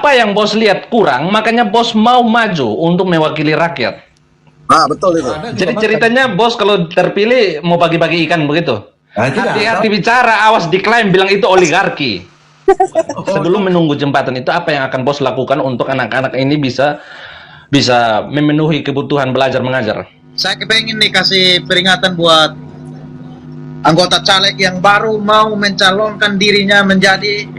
apa yang bos lihat kurang, makanya bos mau maju untuk mewakili rakyat. Ah, betul itu. Jadi ceritanya bos kalau terpilih mau bagi-bagi ikan begitu. Hati-hati bicara, awas diklaim bilang itu oligarki. Sebelum menunggu jembatan itu, apa yang akan bos lakukan untuk anak-anak ini bisa memenuhi kebutuhan belajar mengajar? Saya kepengen nih kasih peringatan buat anggota caleg yang baru mau mencalonkan dirinya menjadi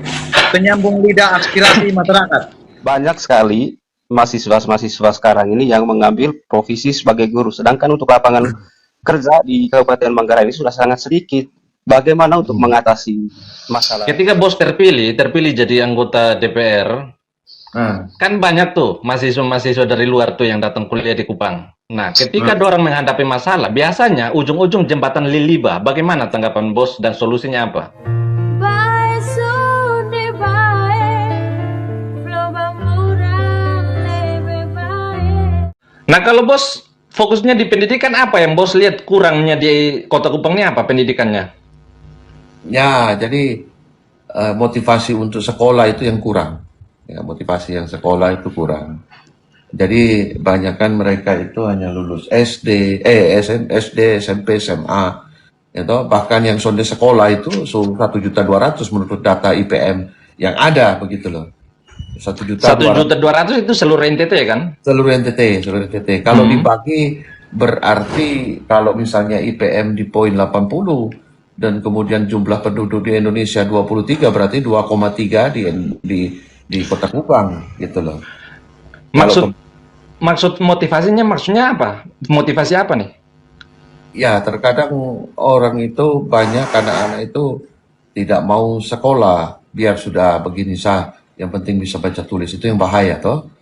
penyambung lidah aspirasi masyarakat. Banyak sekali mahasiswa-mahasiswa sekarang ini yang mengambil profesi sebagai guru, sedangkan untuk lapangan kerja di Kabupaten Manggarai ini sudah sangat sedikit. Bagaimana untuk mengatasi masalah? Ketika bos terpilih jadi anggota DPR, kan banyak tuh mahasiswa-mahasiswa dari luar tuh yang datang kuliah di Kupang. Nah, ketika orang menghadapi masalah, biasanya ujung-ujung jembatan Liliba. Bagaimana tanggapan bos dan solusinya apa? Nah, kalau bos fokusnya di pendidikan, apa yang bos lihat kurangnya di Kota Kupang ini apa pendidikannya? Ya, jadi motivasi untuk sekolah itu yang kurang. Ya, motivasi yang sekolah itu kurang. Jadi banyakkan mereka itu hanya lulus SD, SMP, SMA, gitu. Bahkan yang sonde sekolah itu 1.200.000 menurut data IPM yang ada begitu loh. 1.200.000 itu seluruh NTT ya kan? Seluruh NTT. Kalau dibagi berarti kalau misalnya IPM di poin 80 dan kemudian jumlah penduduk di Indonesia 23 berarti 2,3 di Kota Kupang gitu loh. Maksud motivasinya maksudnya apa? Motivasi apa nih? Ya, terkadang orang itu banyak anak-anak itu tidak mau sekolah biar sudah begini sah. Yang penting bisa baca tulis, itu yang bahaya toh.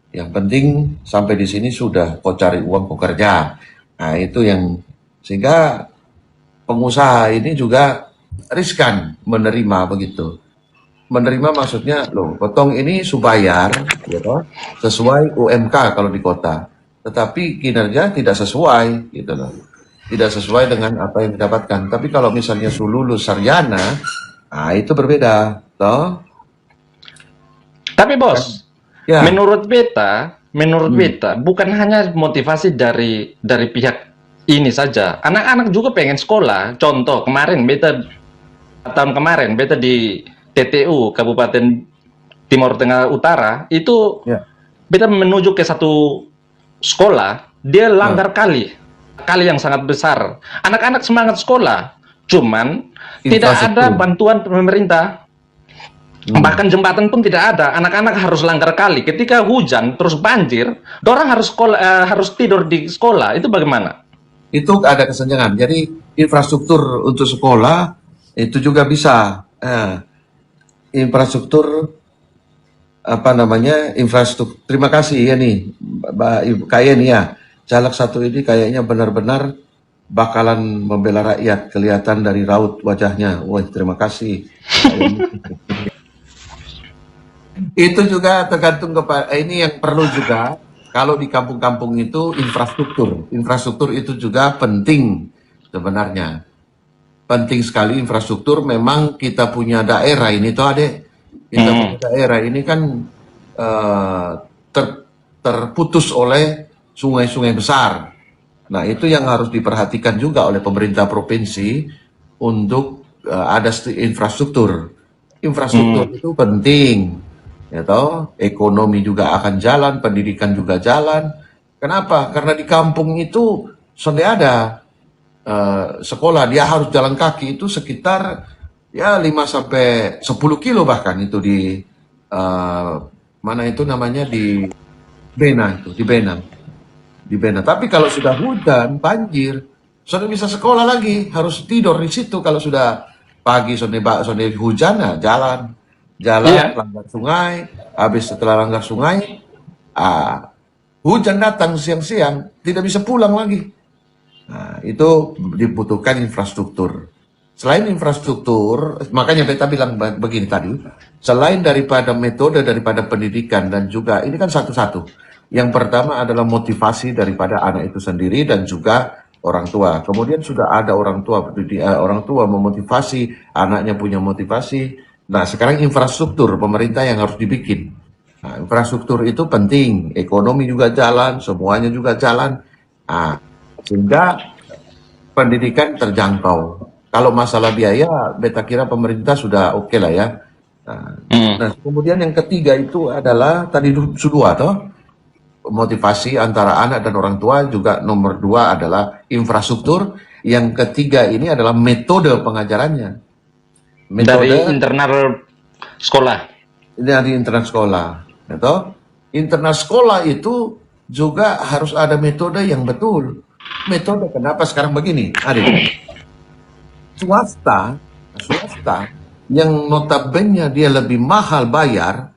Yang penting sampai di sini sudah kau cari uang, kau kerja. Nah, itu yang sehingga pengusaha ini juga riskan menerima begitu. Menerima maksudnya, loh, potong ini subayar, gitu, sesuai UMK kalau di kota. Tetapi kinerja tidak sesuai, gitu loh. Tidak sesuai dengan apa yang didapatkan. Tapi kalau misalnya lulus sarjana, nah itu berbeda, toh. Tapi bos, ya. menurut beta bukan hanya motivasi dari pihak ini saja. Anak-anak juga pengen sekolah. Contoh tahun kemarin beta di TTU Kabupaten Timur Tengah Utara itu beta menuju ke satu sekolah, dia langgar kali yang sangat besar. Anak-anak semangat sekolah, cuman tidak ada bantuan pemerintah. Bahkan jembatan pun tidak ada. Anak-anak harus langgar kali. Ketika hujan terus banjir, orang harus tidur di sekolah. Itu bagaimana? Itu ada kesenjangan. Jadi infrastruktur untuk sekolah itu juga bisa. Infrastruktur apa namanya? Infrastruktur. Terima kasih ya nih, Mbak Kayen ya. Caleg satu ini kayaknya benar-benar bakalan membela rakyat. Kelihatan dari raut wajahnya. Wah, terima kasih. Itu juga tergantung kepada ini yang perlu juga kalau di kampung-kampung itu infrastruktur itu juga penting sebenarnya, penting sekali infrastruktur. Memang kita punya daerah ini toh adek, kita punya daerah ini kan terputus oleh sungai-sungai besar. Nah itu yang harus diperhatikan juga oleh pemerintah provinsi untuk ada infrastruktur itu penting. Ya toh, ekonomi juga akan jalan, pendidikan juga jalan. Kenapa? Karena di kampung itu sudah ada sekolah, dia harus jalan kaki itu sekitar ya 5 sampai 10 kilo bahkan itu di mana itu namanya di Bena itu, di Bena. Tapi kalau sudah hujan, banjir, sudah bisa sekolah lagi, harus tidur di situ kalau sudah pagi sudah hujan ya jalan langgar sungai, habis setelah langgar sungai hujan datang siang-siang, tidak bisa pulang lagi. Nah, itu dibutuhkan infrastruktur. Selain infrastruktur, makanya beta bilang begini tadi, selain daripada metode daripada pendidikan dan juga ini kan satu-satu. Yang pertama adalah motivasi daripada anak itu sendiri dan juga orang tua. Kemudian sudah ada orang tua memotivasi, anaknya punya motivasi. Nah, sekarang infrastruktur pemerintah yang harus dibikin. Nah, infrastruktur itu penting, ekonomi juga jalan, semuanya juga jalan. Nah, sehingga pendidikan terjangkau. Kalau masalah biaya, beta kira pemerintah sudah oke lah ya. Nah, kemudian yang ketiga itu adalah tadi sudah toh, motivasi antara anak dan orang tua, juga nomor 2 adalah infrastruktur. Yang ketiga ini adalah metode pengajarannya. Dari Metode internal sekolah. dari internal sekolah, gitu. Internal sekolah itu juga harus ada metode yang betul. Metode kenapa sekarang begini, adik? Swasta yang notabene dia lebih mahal bayar,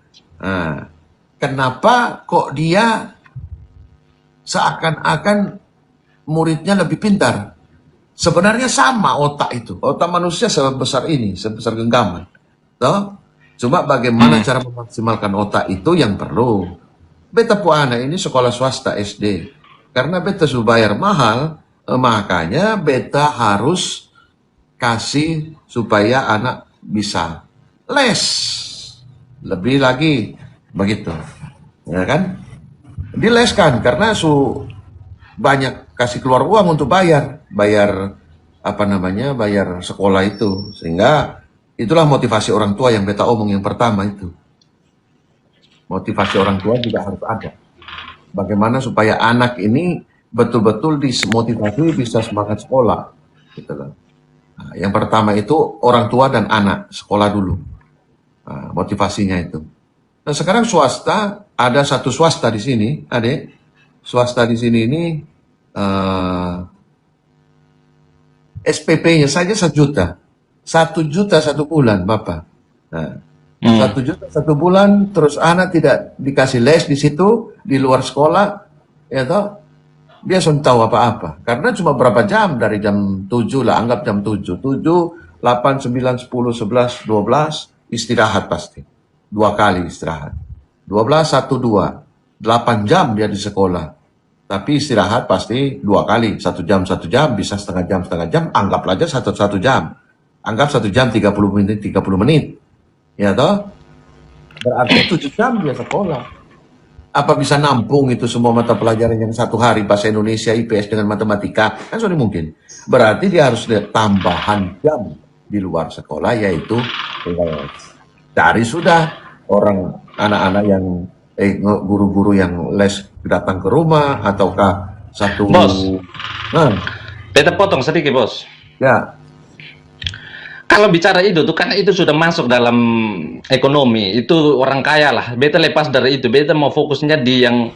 kenapa kok dia seakan-akan muridnya lebih pintar? Sebenarnya sama otak itu, otak manusia sebesar ini, sebesar genggaman, toh? Cuma bagaimana cara memaksimalkan otak itu yang perlu. Beta pu anak ini sekolah swasta SD. Karena beta sudah bayar mahal, makanya beta harus kasih supaya anak bisa les. Lebih lagi begitu. Ya kan? Dileskan karena banyak kasih keluar uang untuk bayar bayar sekolah itu. Sehingga itulah motivasi orang tua yang beta omong yang pertama itu. Motivasi orang tua juga harus ada. Bagaimana supaya anak ini betul-betul dimotivasi bisa semangat sekolah. Gitu loh. Nah, yang pertama itu orang tua dan anak sekolah dulu. Nah, motivasinya itu. Nah, sekarang swasta, ada satu swasta di sini, adik. Swasta di sini ini SPP-nya saja 1 juta. 1 juta 1 bulan, Bapak. Nah, 1 juta 1 bulan, terus anak tidak dikasih les di situ, di luar sekolah, ya toh, dia sudah tahu apa-apa. Karena cuma berapa jam, dari jam 7 lah, anggap jam 7. 7, 8, 9, 10, 11, 12, istirahat pasti. 2 kali istirahat. 12, 1, 2. 8 jam dia di sekolah. Tapi istirahat pasti 2 kali. 1 jam, 1 jam, bisa setengah jam, anggaplah aja 1 jam. Anggap 1 jam 30 menit. Ya toh? Berarti 7 jam dia sekolah. Apa bisa nampung itu semua mata pelajaran yang 1 hari, bahasa Indonesia, IPS dengan matematika? Kan sudah mungkin. Berarti dia harus lihat tambahan jam di luar sekolah, yaitu cari sudah orang anak-anak yang guru-guru yang les datang ke rumah, ataukah satu. Bos, beta potong sedikit, Bos. Ya. Kalau bicara itu tuh, karena itu sudah masuk dalam ekonomi, itu orang kaya lah. Beta lepas dari itu, beta mau fokusnya di yang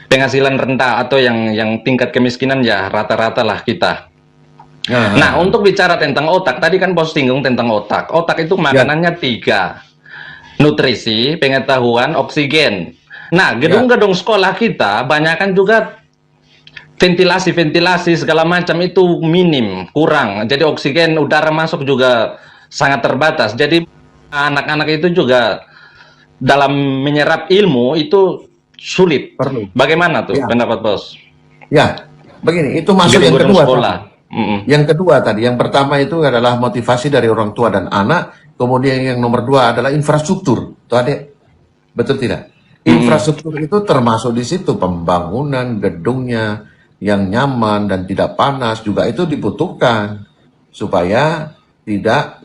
penghasilan rendah atau yang tingkat kemiskinan ya rata-rata lah kita. Nah, untuk bicara tentang otak, tadi kan Bos singgung tentang otak. Otak itu makanannya 3. Nutrisi, pengetahuan, oksigen. Nah, gedung-gedung sekolah kita banyakkan juga ventilasi segala macam itu minim, kurang. Jadi oksigen udara masuk juga sangat terbatas. Jadi anak-anak itu juga dalam menyerap ilmu itu sulit. Perlu. Bagaimana tuh pendapat Bos? Ya, begini, itu masuk yang kedua. Sekolah. Yang kedua tadi, yang pertama itu adalah motivasi dari orang tua dan anak. Kemudian yang nomor 2 adalah infrastruktur. Tuh adik, betul tidak? Infrastruktur itu termasuk di situ pembangunan gedungnya yang nyaman dan tidak panas juga itu dibutuhkan supaya tidak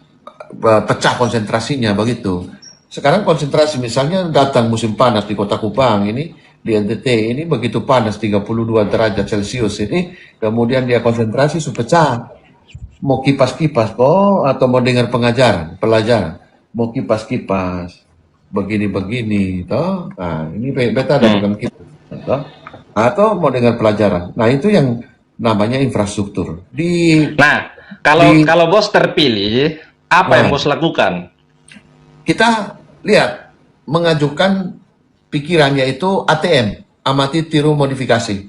pecah konsentrasinya begitu. Sekarang konsentrasi misalnya datang musim panas di Kota Kupang ini, di NTT ini begitu panas 32 derajat Celcius ini, kemudian dia konsentrasi pecah. Mau kipas-kipas kok atau mau dengar pelajaran, mau kipas-kipas begini-begini toh. Nah, ini beta ada program kita toh. Atau mau dengar pelajaran. Nah, itu yang namanya infrastruktur. Nah, kalau Bos terpilih, apa yang Bos lakukan? Kita lihat, mengajukan pikiran yaitu ATM, amati tiru modifikasi.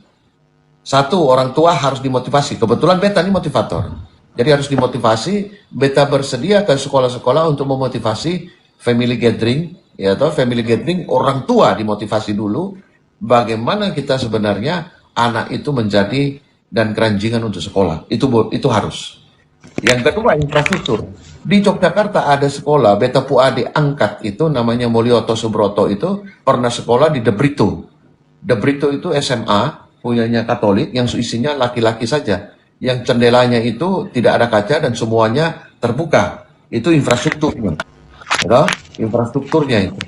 1, orang tua harus dimotivasi. Kebetulan beta ini motivator. Jadi harus dimotivasi, beta bersedia ke sekolah-sekolah untuk memotivasi family gathering, ya toh, family gathering orang tua dimotivasi dulu. Bagaimana kita sebenarnya anak itu menjadi dan keranjingan untuk sekolah. Itu harus. Yang kedua infrastruktur. Di Yogyakarta ada sekolah Beta Puade angkat itu namanya Mulyoto Subroto itu pernah sekolah di Debrito. Debrito itu SMA punyanya Katolik yang isinya laki-laki saja. Yang jendelanya itu tidak ada kaca dan semuanya terbuka. Itu infrastrukturnya. Ya, infrastrukturnya itu.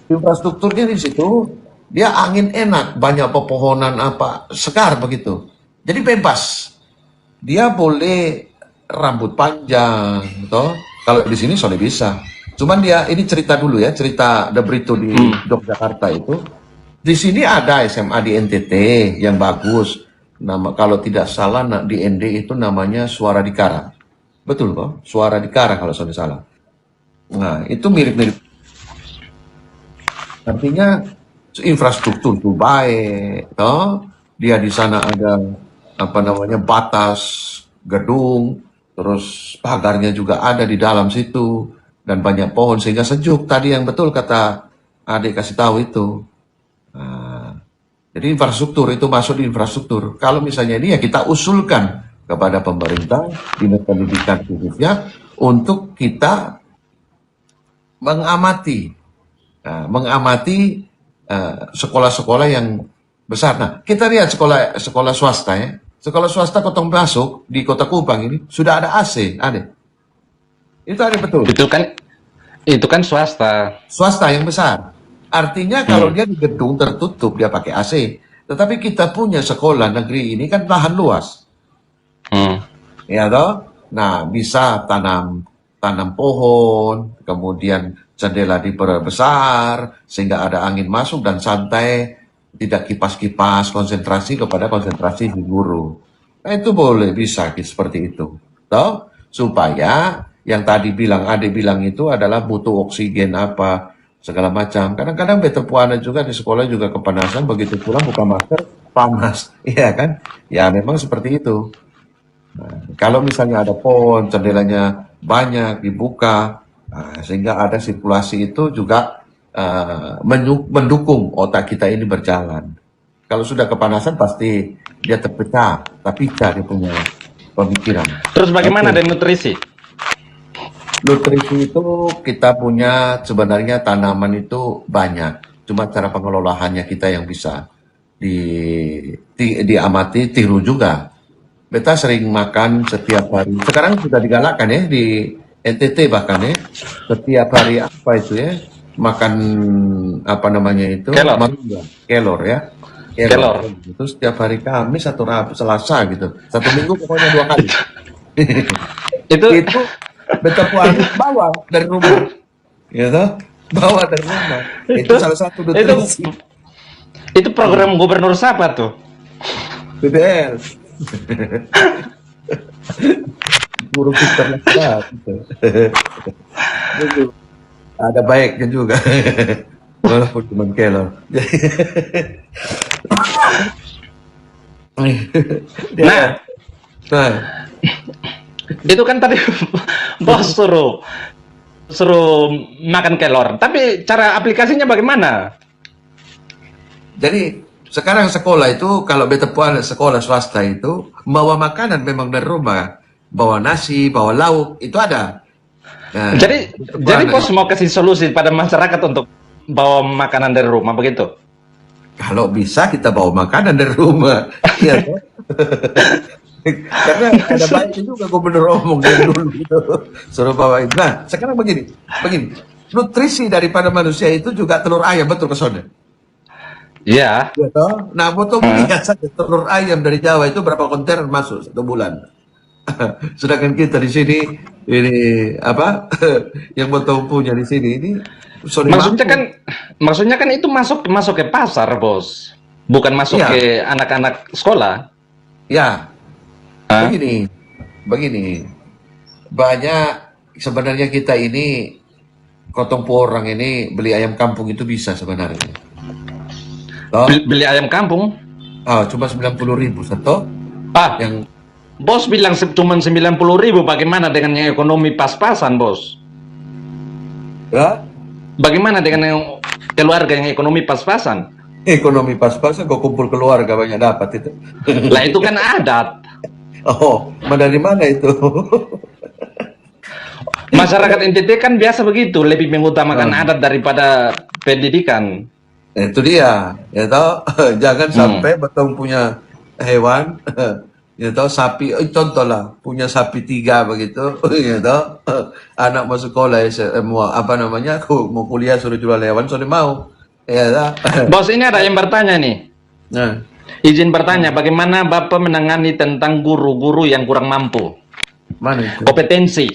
Infrastrukturnya di situ dia angin enak, banyak pepohonan apa, sekar begitu. Jadi bebas. Dia boleh rambut panjang, toh. Kalau di sini sudah bisa. Cuman dia ini cerita dulu ya, cerita The Brito di Yogyakarta itu. Di sini ada SMA di NTT yang bagus. Nama kalau tidak salah di ND itu namanya Suara Dikara. Betul kok, Suara Dikara kalau saya tidak salah. Nah, itu mirip-mirip. Artinya infrastruktur itu baik, toh. Dia di sana ada apa namanya batas gedung, terus pagarnya juga ada di dalam situ dan banyak pohon sehingga sejuk. Tadi yang betul kata adik kasih tahu itu. Nah, jadi infrastruktur itu masuk di infrastruktur. Kalau misalnya ini ya kita usulkan kepada pemerintah dinas pendidikan khususnya untuk kita mengamati, sekolah-sekolah yang besar. Nah, kita lihat sekolah swasta ya. Sekolah swasta kotong masuk di Kota Kupang ini sudah ada AC, ada. Itu ada betul. Itu kan swasta. Swasta yang besar. Artinya kalau dia di gedung tertutup dia pakai AC. Tetapi kita punya sekolah negeri ini kan lahan luas. Ya toh? Nah, bisa tanam pohon, kemudian jendela diperbesar sehingga ada angin masuk dan santai, tidak kipas-kipas, konsentrasi kepada konsentrasi di guru. Nah, itu boleh bisa seperti itu. Toh? Supaya yang tadi Ade bilang itu adalah butuh oksigen apa segala macam. Kadang-kadang Beta Puana juga di sekolah juga kepanasan, begitu pulang buka masker panas, iya kan? Ya memang seperti itu. Nah, kalau misalnya ada pohon, jendelanya banyak dibuka, sehingga ada sirkulasi itu juga mendukung otak kita ini berjalan. Kalau sudah kepanasan pasti dia terpecah, tapi dia punya pemikiran. Terus bagaimana dengan nutrisi? Nutrisi itu kita punya sebenarnya tanaman itu banyak, cuma cara pengelolaannya kita yang bisa diamati, tiru juga. Beta sering makan setiap hari. Sekarang sudah digalakkan ya di NTT bahkan ya, setiap hari apa itu ya, makan apa namanya itu? Kelor ya. Kelor. Itu setiap hari Kamis atau Selasa gitu. Satu minggu pokoknya 2 kali. itu Beta Puana bawa dari rumah, gitu, bawa dari rumah. Itu salah satu nutrisi. Itu program gubernur siapa tuh? BBL. Guru Victor Lasda, gitu. Ada baiknya juga, walaupun cuma kelor. Nah. Itu kan tadi bos suruh makan kelor. Tapi cara aplikasinya bagaimana? Jadi sekarang sekolah itu kalau Beta Puana sekolah swasta itu bawa makanan memang dari rumah, bawa nasi, bawa lauk itu ada. Nah, jadi bos mau kasih solusi pada masyarakat untuk bawa makanan dari rumah begitu? Kalau bisa kita bawa makanan dari rumah, iya. Karena ada baiknya juga gubernur omong dari dulu gitu. Suruh bawain. Nah, sekarang begini. Nutrisi daripada manusia itu juga telur ayam, betul ke Sonda? Iya. Gitu. Nah, foto lihat saja telur ayam dari Jawa itu berapa kontainer masuk 1 bulan. Sedangkan kita di sini ini apa? Yang foto punya di sini ini maksudnya kan itu masuk ke pasar, bos. Bukan masuk ke anak-anak sekolah. Ya. Begini, banyak sebenarnya kita ini kotong orang ini beli ayam kampung itu bisa sebenarnya. Beli ayam kampung? Cuma 90.000 satu. Yang bos bilang cuma 90.000, bagaimana dengan yang ekonomi pas-pasan, bos? Ya? Bagaimana dengan yang keluarga yang ekonomi pas-pasan? Ekonomi pas-pasan, kok kumpul keluarga banyak dapat itu. Lah itu kan adat. Oh, dari mana itu? Masyarakat NTT kan biasa begitu, lebih mengutamakan adat daripada pendidikan. Itu dia, ya toh. Jangan sampai betul punya hewan, ya toh, sapi, contoh lah, punya sapi 3 begitu, ya toh. Anak mau sekolah, mau apa namanya, mau kuliah suruh jual hewan, suruh mau, ya toh. Bos, ini ada yang bertanya nih. Nah, Izin bertanya, bagaimana Bapak menangani tentang guru-guru yang kurang mampu? mana itu? Kompetensi.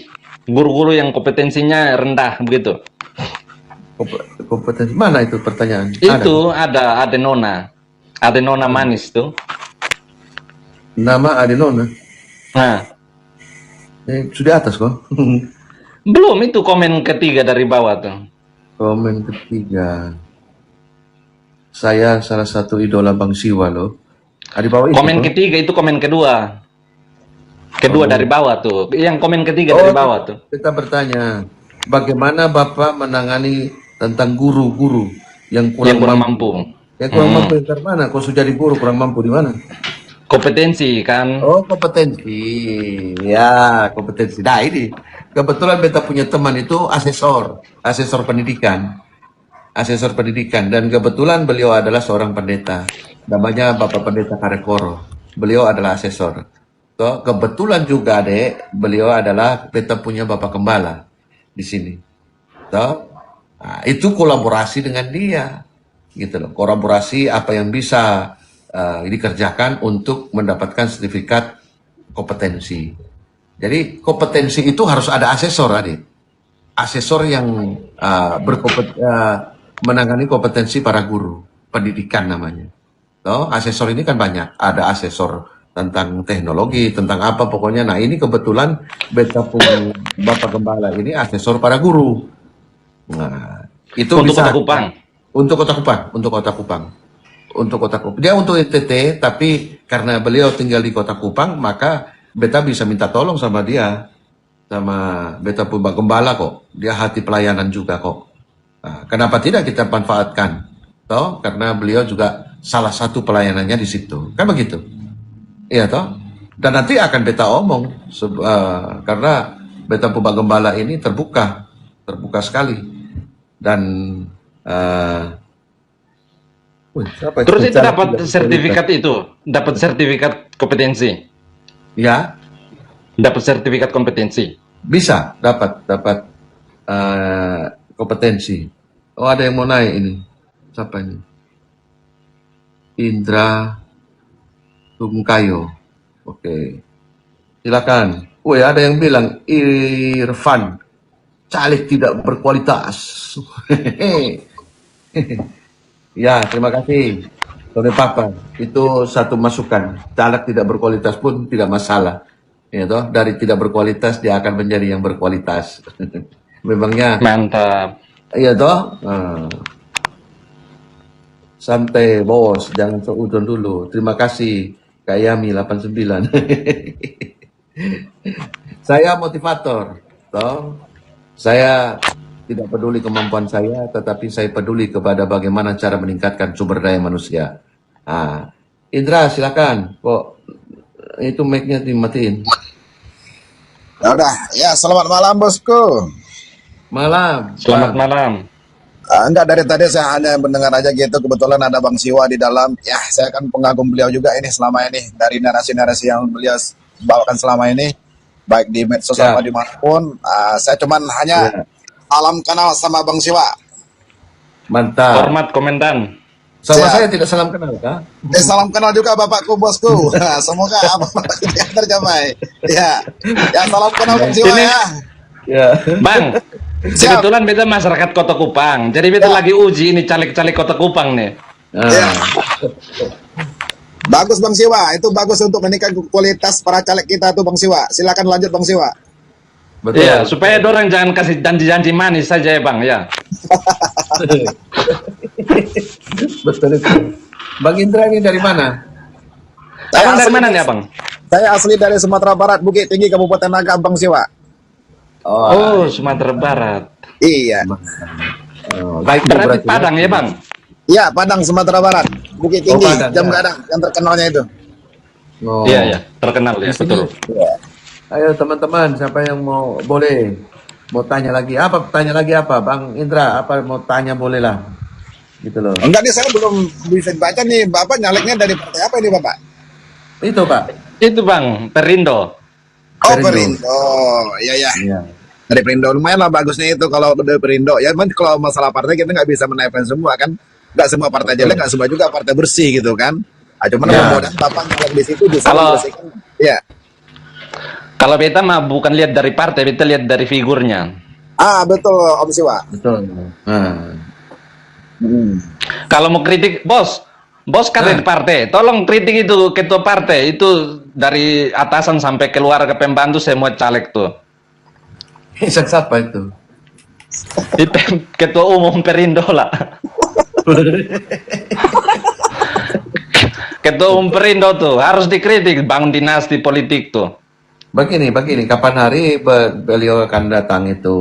Guru-guru yang kompetensinya rendah, begitu. Kompetensi, mana itu pertanyaan? Itu ada adenona. Adenona manis tuh. Nama Adenona, Nah, sudah atas kok. belum itu komen ketiga dari bawah tuh. Komen ketiga. Saya salah satu idola Bang Siwa loh. Di bawah itu. Komen kok. ketiga itu komen kedua. Kedua dari bawah tuh. Yang komen ketiga dari bawah tuh. Kita bertanya, bagaimana Bapak menangani tentang guru-guru yang Yang kurang mampu. Yang kurang mampu dari mana? Kau sudah jadi guru kurang mampu di mana? Kompetensi kan. Oh, kompetensi. Ya, kompetensi. Nah, ini kebetulan beta punya teman itu asesor pendidikan. Asesor pendidikan, dan kebetulan beliau adalah seorang pendeta. Namanya Bapak Pendeta Karekoro. Beliau adalah asesor. So, kebetulan juga Dek, beliau adalah beta punya Bapak Gembala di sini. So, nah, itu kolaborasi dengan dia. Gitu loh. Kolaborasi apa yang bisa dikerjakan untuk mendapatkan sertifikat kompetensi. Jadi kompetensi itu harus ada asesor, Adik. Asesor yang menangani kompetensi para guru pendidikan namanya. So, asesor ini kan banyak. Ada asesor tentang teknologi, tentang apa pokoknya. Nah, ini kebetulan beta punya Bapak Gembala ini asesor para guru. Nah, itu Untuk bisa Kota Kupang. untuk Kota Kupang, untuk Kota Kupang. Untuk Kota Kupang. Dia untuk NTT, tapi karena beliau tinggal di Kota Kupang, maka beta bisa minta tolong sama dia. Sama beta pun Pak Gembala kok. Dia hati pelayanan juga kok. Nah, kenapa tidak kita manfaatkan? Toh, karena beliau juga salah satu pelayanannya di situ. Kan begitu? Iya toh? Dan nanti akan beta omong karena beta pun Pak Gembala ini terbuka sekali. Dan siapa Terus itu Bicara dapat tidak sertifikat itu, dapat sertifikat kompetensi, ya, dapat sertifikat kompetensi. bisa dapat kompetensi. Oh, ada yang mau naik ini. Siapa ini? Indra Tungkayo. Oke. Silakan. Woi, ada yang bilang Irfan caleg tidak berkualitas. Ya, terima kasih. Tone Papa, itu satu masukan. Caleg tidak berkualitas pun tidak masalah. Ya toh, dari tidak berkualitas dia akan menjadi yang berkualitas. Memangnya, Mantap. iya toh. Santai bos, jangan seudon dulu. Terima kasih Kak Yami 89. Saya motivator, toh. Saya tidak peduli kemampuan saya, tetapi saya peduli kepada bagaimana cara meningkatkan sumber daya manusia. Indra, silakan. Kok itu mic-nya dimatiin? Ya udah, ya selamat malam bosku. Malam. Selamat malam. Enggak, dari tadi saya hanya mendengar aja gitu. Kebetulan ada Bang Siwa di dalam. Ya, saya kan pengagum beliau juga ini selama ini, dari narasi-narasi yang beliau bawakan selama ini, baik di medsos Ya. sama dimanapun. Saya cuman hanya salam kenal sama Bang Siwa. Mantap. Hormat komandan. Sama Siap. saya tidak salam kenal, Kak? Salam kenal juga bapakku bosku. Semoga apa tercapai. Ya, salam kenal Bang Siwa Ini- ya. Ya. Bang, kebetulan beta masyarakat Kota Kupang. Jadi beta lagi uji ini caleg-caleg Kota Kupang nih. Ya. Bagus Bang Siwa, itu bagus untuk meningkatkan kualitas para caleg kita tuh Bang Siwa. Silakan lanjut Bang Siwa. Betul. Iya, supaya dorang jangan kasih janji-janji manis saja ya Bang ya. Betul itu. Bang Indra ini dari mana? Abang dari asli- mana nih Abang? Saya asli dari Sumatera Barat, Bukit Tinggi, Kabupaten Naga, Bang Siwa. Oh, Sumatera Barat. Iya. Baik, Berarti Padang ya Bang? Iya, Padang, Sumatera Barat. Bukit Tinggi, Padang, Jam ya. Gadang, yang terkenalnya itu. Oh. Iya, iya, terkenal ya, Di sini, betul. Ayo teman-teman, siapa yang mau tanya lagi apa? Tanya lagi apa, Bang Indra? Apa mau tanya boleh lah, gitu loh. Enggak nih, saya belum bisa baca nih. Bapak nyaleknya dari partai apa ini, Bapak? Itu Pak, Itu Bang, Perindo. Oh, Perindo. Perindo. Iya, ya. Iya. Dari Perindo lumayan lah bagusnya itu kalau dari Perindo. Ya, cuman kalau masalah partai kita nggak bisa menaikkan semua kan. Nggak semua partai jelek, nggak semua juga partai bersih gitu kan. Ah, cuman Ya. mudah-mudahan Bapak nyalek di situ bisa Kalau- membersihkan. Ya. Kalau beta mah bukan lihat dari partai, beta lihat dari figurnya. Ah, betul Om Siwa. Betul. Nah, Kalau mau kritik, bos kan dari partai, tolong kritik itu ketua partai, itu dari atasan sampai keluarga pembantu semua caleg tuh. siapa itu? Ketua umum Perindo lah. Ketua umum Perindo tuh harus dikritik, bangun dinasti politik tuh. Begini, kapan hari beliau akan datang itu,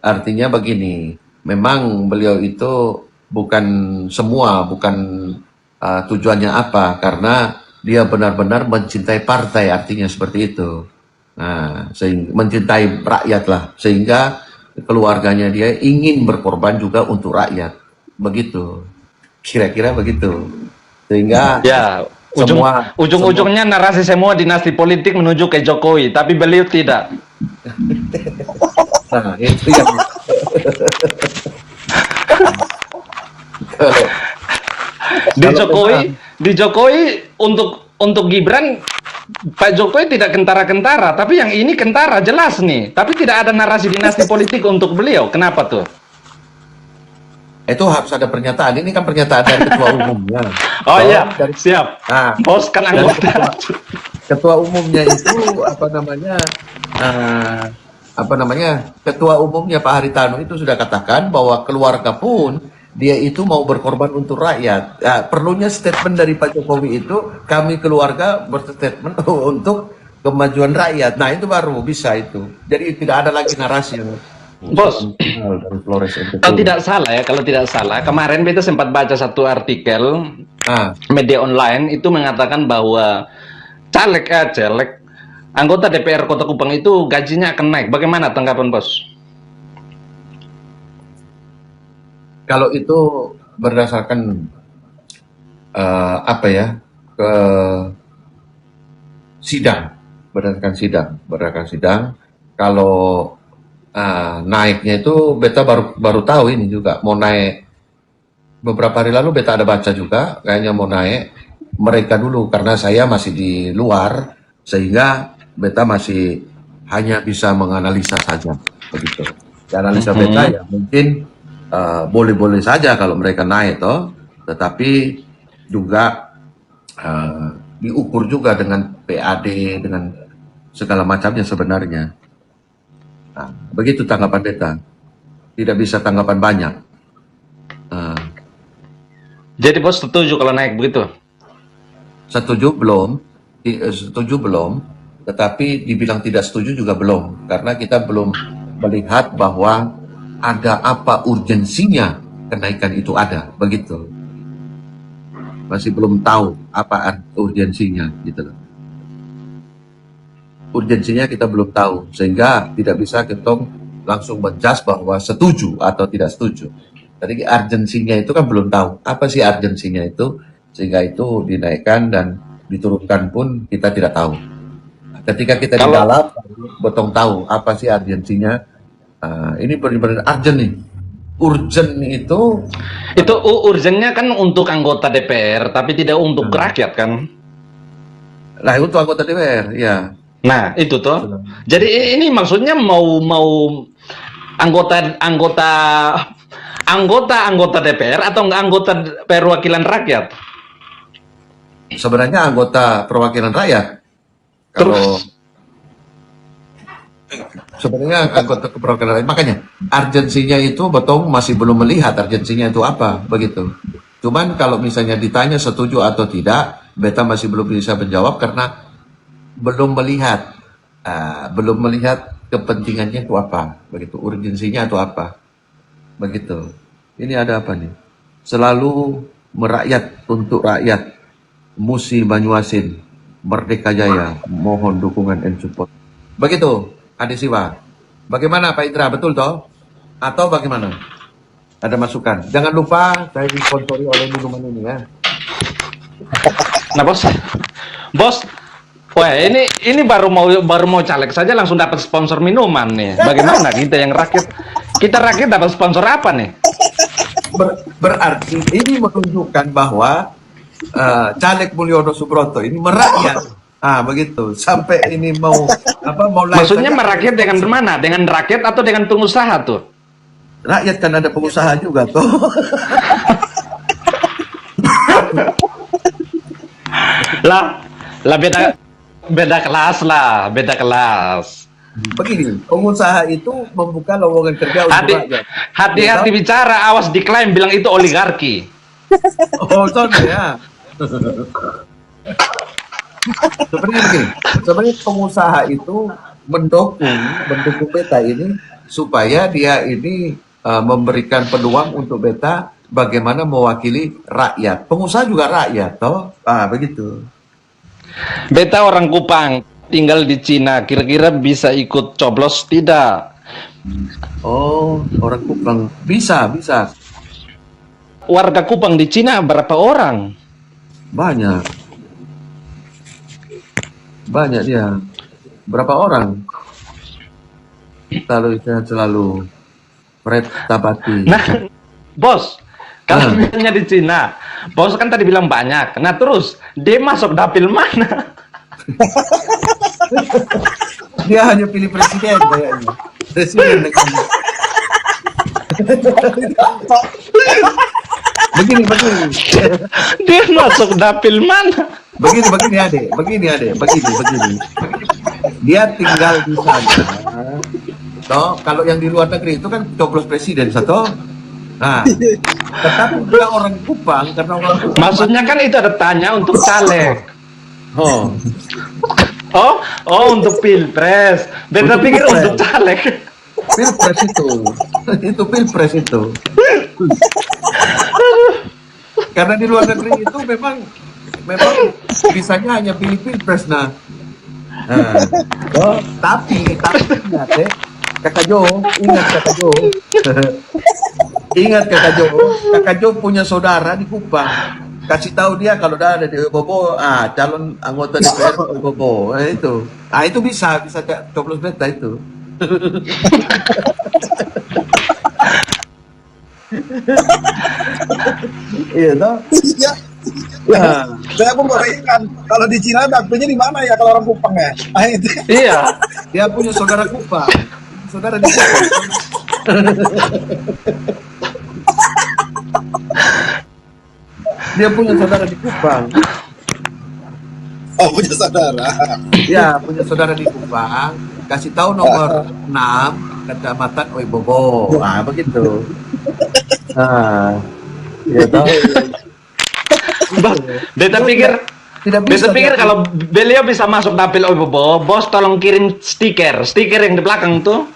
artinya begini, memang beliau itu bukan tujuannya apa, karena dia benar-benar mencintai partai, artinya seperti itu. Nah, mencintai rakyat lah, sehingga keluarganya dia ingin berkorban juga untuk rakyat, begitu, kira-kira begitu, sehingga Ya, ujung-ujungnya narasi semua dinasti politik menuju ke Jokowi, tapi beliau tidak. nah itu yang Di Jokowi untuk Gibran, Pak Jokowi tidak kentara-kentara, tapi yang ini kentara jelas nih. Tapi tidak ada narasi dinasti politik untuk beliau. Kenapa tuh? itu harus ada pernyataan. Ini kan pernyataan dari ketua umumnya. Oh iya, dari, siap. nah, Bos kan dari anggota. ketua umumnya itu ketua umumnya Pak Haritanu itu sudah katakan bahwa keluarga pun dia itu mau berkorban untuk rakyat. Nah, perlunya statement dari Pak Jokowi itu, kami keluarga berstatement untuk kemajuan rakyat. Nah itu baru bisa itu. Jadi tidak ada lagi narasi yang Bos, dari Flores kalau tidak salah, kemarin beta sempat baca satu artikel media online itu mengatakan bahwa caleg anggota DPR Kota Kupang itu gajinya akan naik. Bagaimana tanggapan bos? Kalau itu berdasarkan ke berdasarkan sidang, kalau naiknya itu beta baru tahu ini juga mau naik. Beberapa hari lalu beta ada baca juga kayaknya mau naik. Mereka dulu, karena saya masih di luar, sehingga beta masih hanya bisa menganalisa saja begitu. Di analisa beta ya mungkin boleh-boleh saja kalau mereka naik toh, tetapi juga diukur juga dengan PAD, dengan segala macamnya sebenarnya. Nah, begitu tanggapan beta. Tidak bisa tanggapan banyak. Jadi bos setuju kalau naik begitu? Setuju belum, tetapi dibilang tidak setuju juga belum, karena kita belum melihat bahwa ada apa urgensinya kenaikan itu ada, begitu. Masih belum tahu apa urgensinya, gitu loh. Urgensinya kita belum tahu, sehingga tidak bisa kita langsung menjudge bahwa setuju atau tidak setuju. Tadi urgensinya itu kan belum tahu. Apa sih urgensinya itu? Sehingga itu dinaikkan dan diturunkan pun kita tidak tahu. Ketika kita di dalam, betul tahu apa sih urgensinya. Ini benar-benar urgent nih. Urgent itu urgennya kan untuk anggota DPR, tapi tidak untuk rakyat kan? Nah, untuk anggota DPR, ya. Nah, itu tuh. Jadi ini maksudnya mau anggota DPR atau enggak anggota perwakilan rakyat? Sebenarnya anggota perwakilan rakyat. Kalau sebenarnya anggota perwakilan rakyat, makanya urgensinya itu betul masih belum melihat urgensinya itu apa, begitu. Cuman kalau misalnya ditanya setuju atau tidak, beta masih belum bisa menjawab karena belum melihat kepentingannya itu apa, begitu, urgensinya itu apa, begitu. Ini ada apa nih? Selalu merakyat untuk rakyat. Musi Banyuasin, Merdeka Jaya, mohon dukungan and support. Begitu, Adi Siwa. Bagaimana Pak Indra, betul toh? Atau bagaimana? Ada masukan. Jangan lupa saya disponsori oleh minuman ini ya. Nah, Bos. Bos, wah ini baru mau caleg saja langsung dapat sponsor minuman nih. Bagaimana kita yang rakyat? Kita rakyat dapat sponsor apa nih? Berarti ini menunjukkan bahwa caleg Mulyono Subroto ini merakyat. Begitu. Sampai ini mau live Maksudnya saja. merakyat dengan mana? Dengan rakyat atau dengan pengusaha tuh? Rakyat kan ada pengusaha juga tuh. lah beda kelas lah, beda kelas. Begini, pengusaha itu membuka lowongan kerja untuk rakyat. Hati-hati bicara, awas diklaim bilang itu oligarki. Oh, contoh ya. Sebenarnya begini, sebenarnya pengusaha itu mendukung beta ini supaya dia ini memberikan peluang untuk beta bagaimana mewakili rakyat. Pengusaha juga rakyat, toh? Begitu. Beta orang Kupang, tinggal di Cina, kira-kira bisa ikut coblos tidak? Oh, orang Kupang. Bisa. Warga Kupang di Cina berapa orang? Banyak dia. Berapa orang? Selalu Fred Tabati. Nah, Bos, kalau misalnya di Cina, Bos kan tadi bilang banyak. Nah terus, dia masuk dapil mana? Dia hanya pilih presiden kayaknya. Presiden negara. Begini. Dia masuk dapil mana? Begini adek. Dia tinggal di sana. Toh, kalau yang di luar negeri itu kan coblos presiden satu. Nah, tetapi dia orang Kupang karena orang Kupang. Maksudnya kan itu ada tanya untuk caleg. Oh, untuk pilpres. Beta pikir untuk caleg. pilpres itu pilpres itu. Karena di luar negeri itu memang bisanya hanya pilih pilpres. Tapi ingat Kakak Jo, ingat Kakak Jo punya saudara di Kupang. Kasih tahu dia kalau dia ada di Bobo, calon anggota DPR Bobo, itu. Itu bisa coblos beta itu. Iya toh? Ya. Saya pun bayangkan kalau di Cina dapilnya di mana ya kalau orang Kupang ya? Itu. Iya. Dia punya saudara Kupang. Saudara di Kupang. Dia punya saudara di Kupang. Oh, punya saudara. Ya, punya saudara di Kupang. Kasih tahu nomor 6 Kecamatan Oibobo. Begitu. Ya tahu. Beta pikir kalau beliau bisa masuk dapil Oibobo, Bos tolong kirim stiker yang di belakang tuh.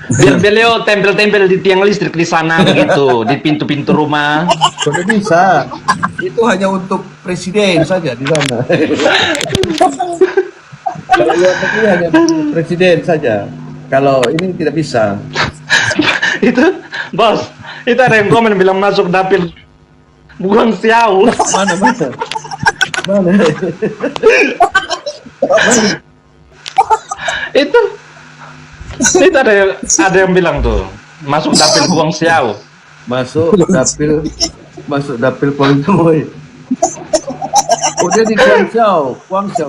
Biar beliau tempel-tempel di tiang listrik di sana gitu, di pintu-pintu rumah. Sudah bisa. Itu hanya untuk presiden saja di sana. Kalau luar negeri hanya untuk presiden saja. Kalau ini tidak bisa. Itu, Bos, itu ada yang komen bilang masuk dapil Guang Xiao. Mana? Itu ada yang bilang tuh masuk dapil Guang Xiao. Masuk dapil Politoy. Dia di Guangzhou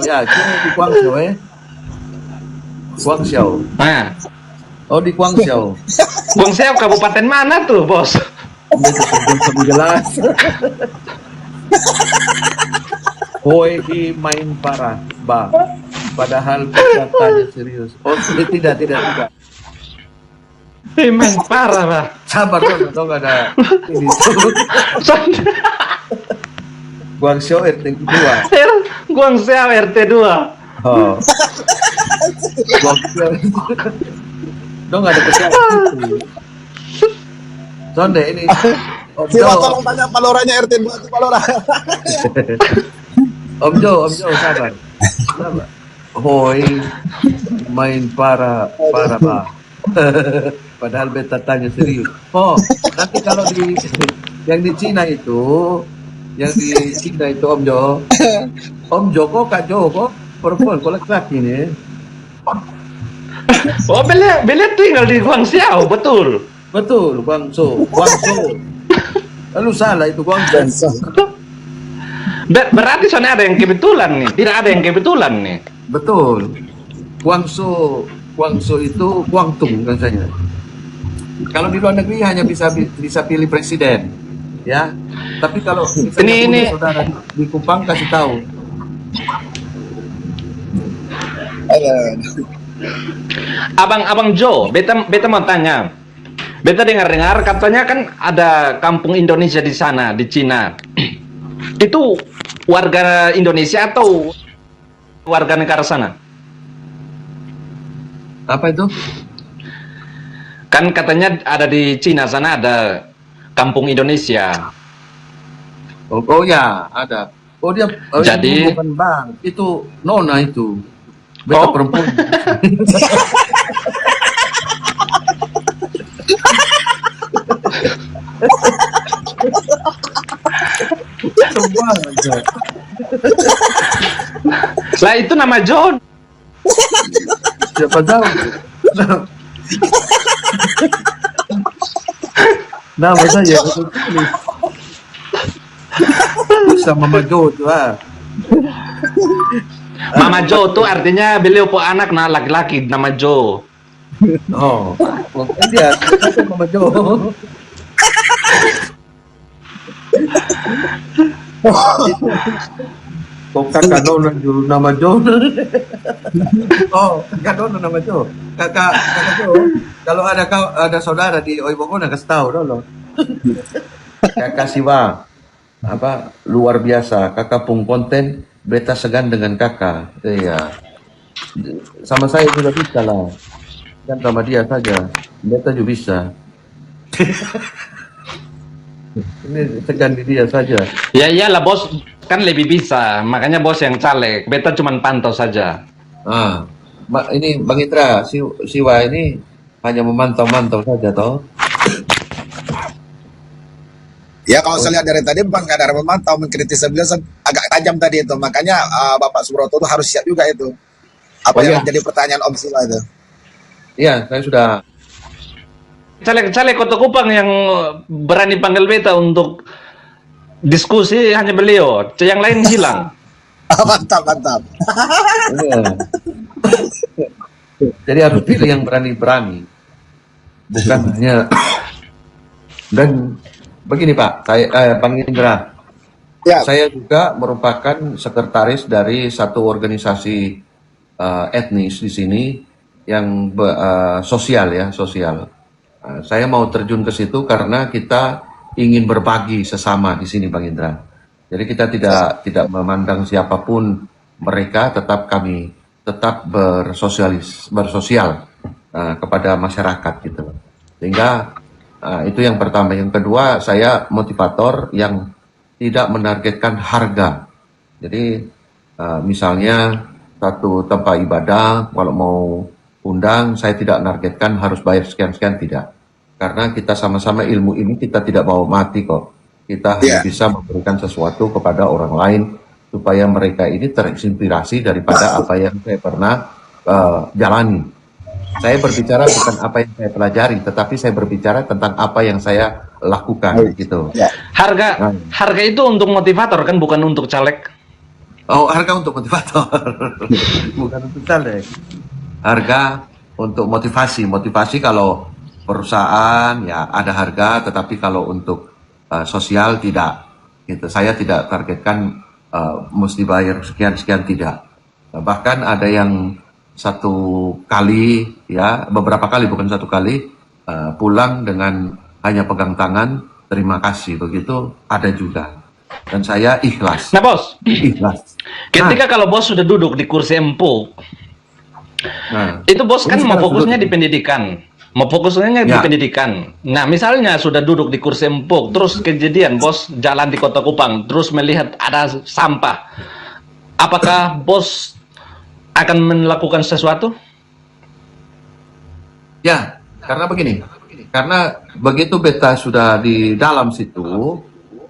ya, dia di Guangzhou Guangzhou. Nah, Di Guangzhou. Guang Xiao kabupaten mana tuh, Bos? Itu belum jelas. Hoi main parah, padahal katanya serius. Tidak. Main parah, Pak. Sabar dong ada ini. Guangzhou RT 2. Guang Xiao RT 2. Guangzhou. Dong ada kesalahan. Sonde ini. Siwa tolong tanya Paloranya RT 2 itu Palora. Om Jo, sabar. Hoy, main para ba? Padahal beta tanya serius. Oh, nanti kalau di yang di Cina itu, Om Joko, Kak Joko, perempuan, kok laki-laki nih. Oh, beliau tinggal di Guangzhou, betul. Betul, Guangzhou. Lalu salah itu Guangzhou. Berarti sana ada yang kebetulan nih, tidak ada yang kebetulan nih. Betul. Guangzhou itu Guangdong katanya. Kalau di luar negeri hanya bisa pilih presiden, ya. Tapi kalau misalnya Ini saudara di Kupang kasih tahu. Abang Joe, beta mau tanya. Beta dengar-dengar katanya kan ada kampung Indonesia di sana, di Cina. Itu warga Indonesia atau warga negara sana? Apa itu? Kan katanya ada di Cina sana ada kampung Indonesia. Oh ya, ada. Oh dia Jadi- itu bukan bang, itu nona itu. Beta Oh. perempuan. Perempuan aja. Lah itu nama John. Siapa tahu? Nama saya betul tulis. Bisa Mama Jo tuh Mama Joe tuh artinya beliau anak laki-laki nama Joe. Oh, dia Mama Jo. Kok kakak Dona dulu nama Jo? Oh, kakak Dona nama Jo. Kakak Jo. Kalau ada saudara di Oibongona kasih tahu dulu. Kakak Siwa, apa luar biasa. Kakak pun konten, beta segan dengan kakak. Iya. Sama saya juga bisa lah. Kan sama dia saja. Beta juga bisa. Ini segan di dia saja. Ya iyalah bos, kan lebih bisa. Makanya bos yang caleg. Beta cuman pantau saja. Ini Bang Indra, Siwa ini hanya memantau-mantau saja toh. Ya kalau saya lihat dari tadi Bang nggak ada memantau, mengkritisi beliau agak tajam tadi itu. Makanya Bapak Subroto itu harus siap juga itu. Apa Oh, yang iya. menjadi pertanyaan Om Sila itu? Iya, saya sudah. Caleg-caleg Kota Kupang yang berani panggil beta untuk diskusi hanya beliau. Yang lain hilang. Mantap, mantap. Iya. Jadi harus pilih yang berani-berani. Bukan hanya. Dan begini Pak, Bang Indra, Ya, saya juga merupakan sekretaris dari satu organisasi etnis di sini yang sosial ya, sosial. Saya mau terjun ke situ karena kita ingin berbagi sesama di sini, Bang Indra. Jadi kita tidak memandang siapapun mereka, kami tetap bersosial kepada masyarakat gitu. Sehingga itu yang pertama. Yang kedua, saya motivator yang tidak menargetkan harga. Jadi misalnya satu tempat ibadah, kalau mau undang, saya tidak menargetkan harus bayar sekian-sekian, tidak. Karena kita sama-sama ilmu ini kita tidak bawa mati kok. Kita hanya bisa memberikan sesuatu kepada orang lain supaya mereka ini terinspirasi daripada apa yang saya pernah jalani. Saya berbicara bukan apa yang saya pelajari, tetapi saya berbicara tentang apa yang saya lakukan gitu. Harga itu untuk motivator kan, bukan untuk caleg. Oh, harga untuk motivator, bukan untuk caleg. Harga untuk motivasi. Motivasi kalau perusahaan ya ada harga, tetapi kalau untuk sosial tidak. Gitu. Saya tidak targetkan mesti bayar sekian tidak. Bahkan ada yang satu kali ya, beberapa kali bukan satu kali pulang dengan hanya pegang tangan, terima kasih begitu, ada juga. Dan saya ikhlas. Nah bos, Ikhlas. ketika kalau bos sudah duduk di kursi empuk, itu bos kan ini mau sekarang fokusnya sudah- di pendidikan. Mau fokusnya di Ya. pendidikan. Nah, misalnya sudah duduk di kursi empuk, terus kejadian bos jalan di Kota Kupang, terus melihat ada sampah. Apakah bos akan melakukan sesuatu? Ya, karena begini, karena begitu beta sudah di dalam situ,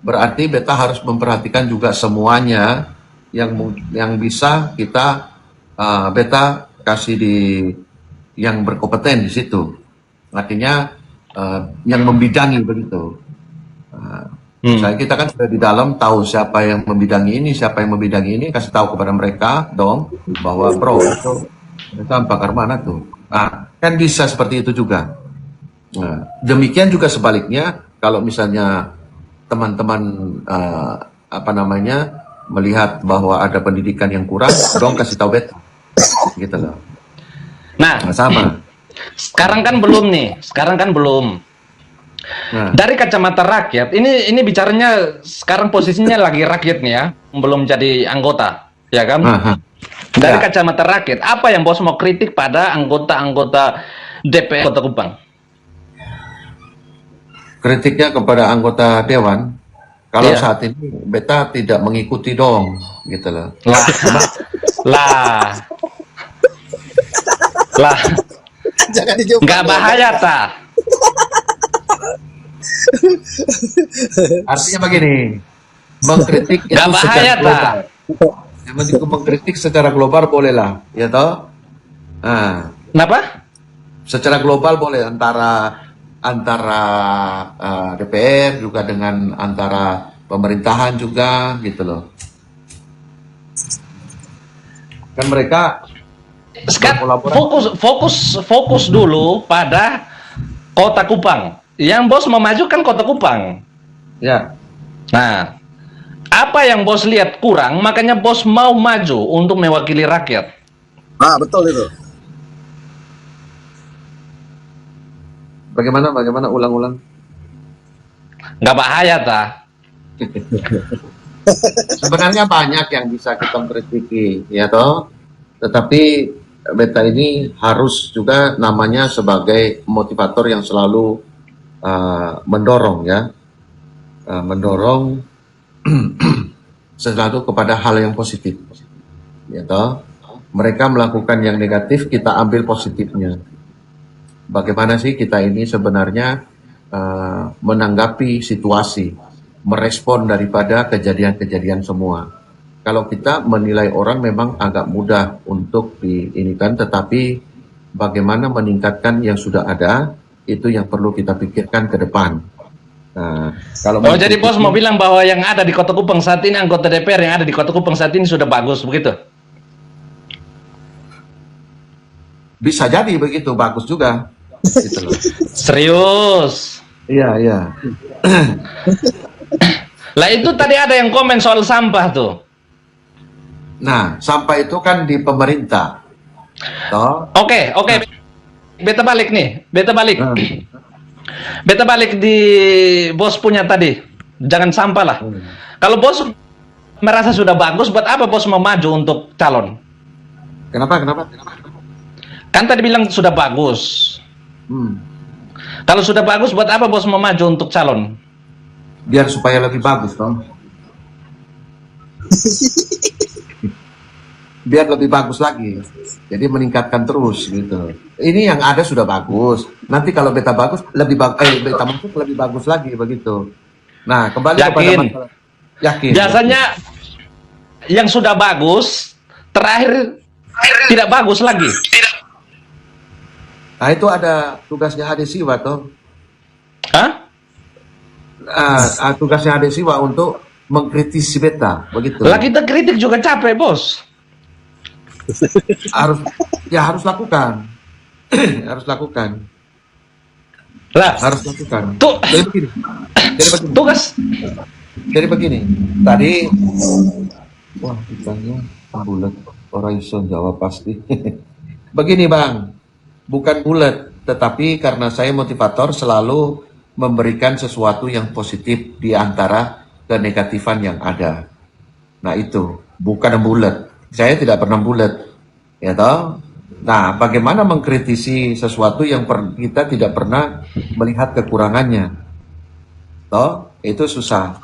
berarti beta harus memperhatikan juga semuanya yang bisa kita beta kasih di yang berkompeten di situ. Artinya yang membidangi begitu. Kita kan sudah di dalam tahu siapa yang membidangi ini, siapa yang membidangi ini, kasih tahu kepada mereka dong bahwa bro itu mereka pakar mana tuh. Nah, kan bisa seperti itu juga. Nah, demikian juga sebaliknya kalau misalnya teman-teman melihat bahwa ada pendidikan yang kurang, dong kasih tahu beta, gitu loh. Nah, sama. Sekarang kan belum. Nah, Dari kacamata rakyat, ini bicaranya sekarang posisinya lagi rakyat nih ya, belum jadi anggota, ya kan? Dari Ya. kacamata rakyat, apa yang bos mau kritik pada anggota-anggota DPR Kota Kupang? Kritiknya kepada anggota dewan, kalau Iya. saat ini beta tidak mengikuti dong, gitu loh. Lah, Jangan dijawab. nggak bahaya ta? Artinya begini, mengkritik itu Nggak bahaya secara ta? global. Yang penting mengkritik secara global bolehlah, ya toh. Nah, Kenapa? secara global boleh antara DPR juga dengan antara pemerintahan juga gitu loh. Kan mereka Sekarang berkolaborasi. fokus dulu pada Kota Kupang. Yang bos memajukan Kota Kupang. Ya, Nah, apa yang bos lihat kurang, makanya bos mau maju untuk mewakili rakyat. Nah, betul itu. bagaimana ulang-ulang? Nggak bahaya ta? Sebenarnya banyak yang bisa kita kritiki, ya toh. Tetapi beta ini harus juga namanya sebagai motivator yang selalu mendorong ya, mendorong selalu kepada hal yang positif, ya toh. Mereka melakukan yang negatif, kita ambil positifnya. Bagaimana sih kita ini sebenarnya menanggapi situasi, merespon daripada kejadian-kejadian semua. Kalau kita menilai orang memang agak mudah untuk diinikan, tetapi bagaimana meningkatkan yang sudah ada, itu yang perlu kita pikirkan ke depan. Nah, kalau Oh, jadi bos mau bilang bahwa yang ada di Kota Kupang saat ini, anggota DPR yang ada di Kota Kupang saat ini sudah bagus, begitu? bisa jadi begitu, bagus juga. Gitu loh. Serius? Iya, iya. Lah itu tadi ada yang komen soal sampah tuh. Nah, sampah itu kan di pemerintah. Toh? Oke. Beta balik nih, beta balik. Nah. Beta balik di bos punya tadi. Jangan sampah lah. Kalau bos merasa sudah bagus, buat apa bos mau maju untuk calon? Kenapa? Kan tadi bilang sudah bagus. Kalau sudah bagus, buat apa bos mau maju untuk calon? Biar supaya lebih bagus, toh. Biar lebih bagus lagi. Jadi meningkatkan terus gitu. Ini yang ada sudah bagus. Nanti kalau beta bagus lebih beta masuk lebih bagus lagi begitu. Nah, kembali kepada Yakin? masalah. Yakin. Biasanya yang sudah bagus, terakhir tidak bagus lagi. Nah, itu ada tugasnya Hadesiwa toh. Hah? Tugasnya Hadesiwa untuk mengkritisi beta begitu. Lah kita kritik juga capek, bos. harus lakukan. Harus lakukan. Lah, Harus lakukan. tuh Jadi begini. tugas. Jadi begini. Tadi wah, ditanya bulat orang iso jawab pasti. Begini, Bang. Bukan bulat, tetapi karena saya motivator selalu memberikan sesuatu yang positif di antara kenegatifan yang ada. Nah, itu bukan bulat. Saya tidak pernah bulat, ya toh. Nah, bagaimana mengkritisi sesuatu yang kita tidak pernah melihat kekurangannya, toh? Itu susah.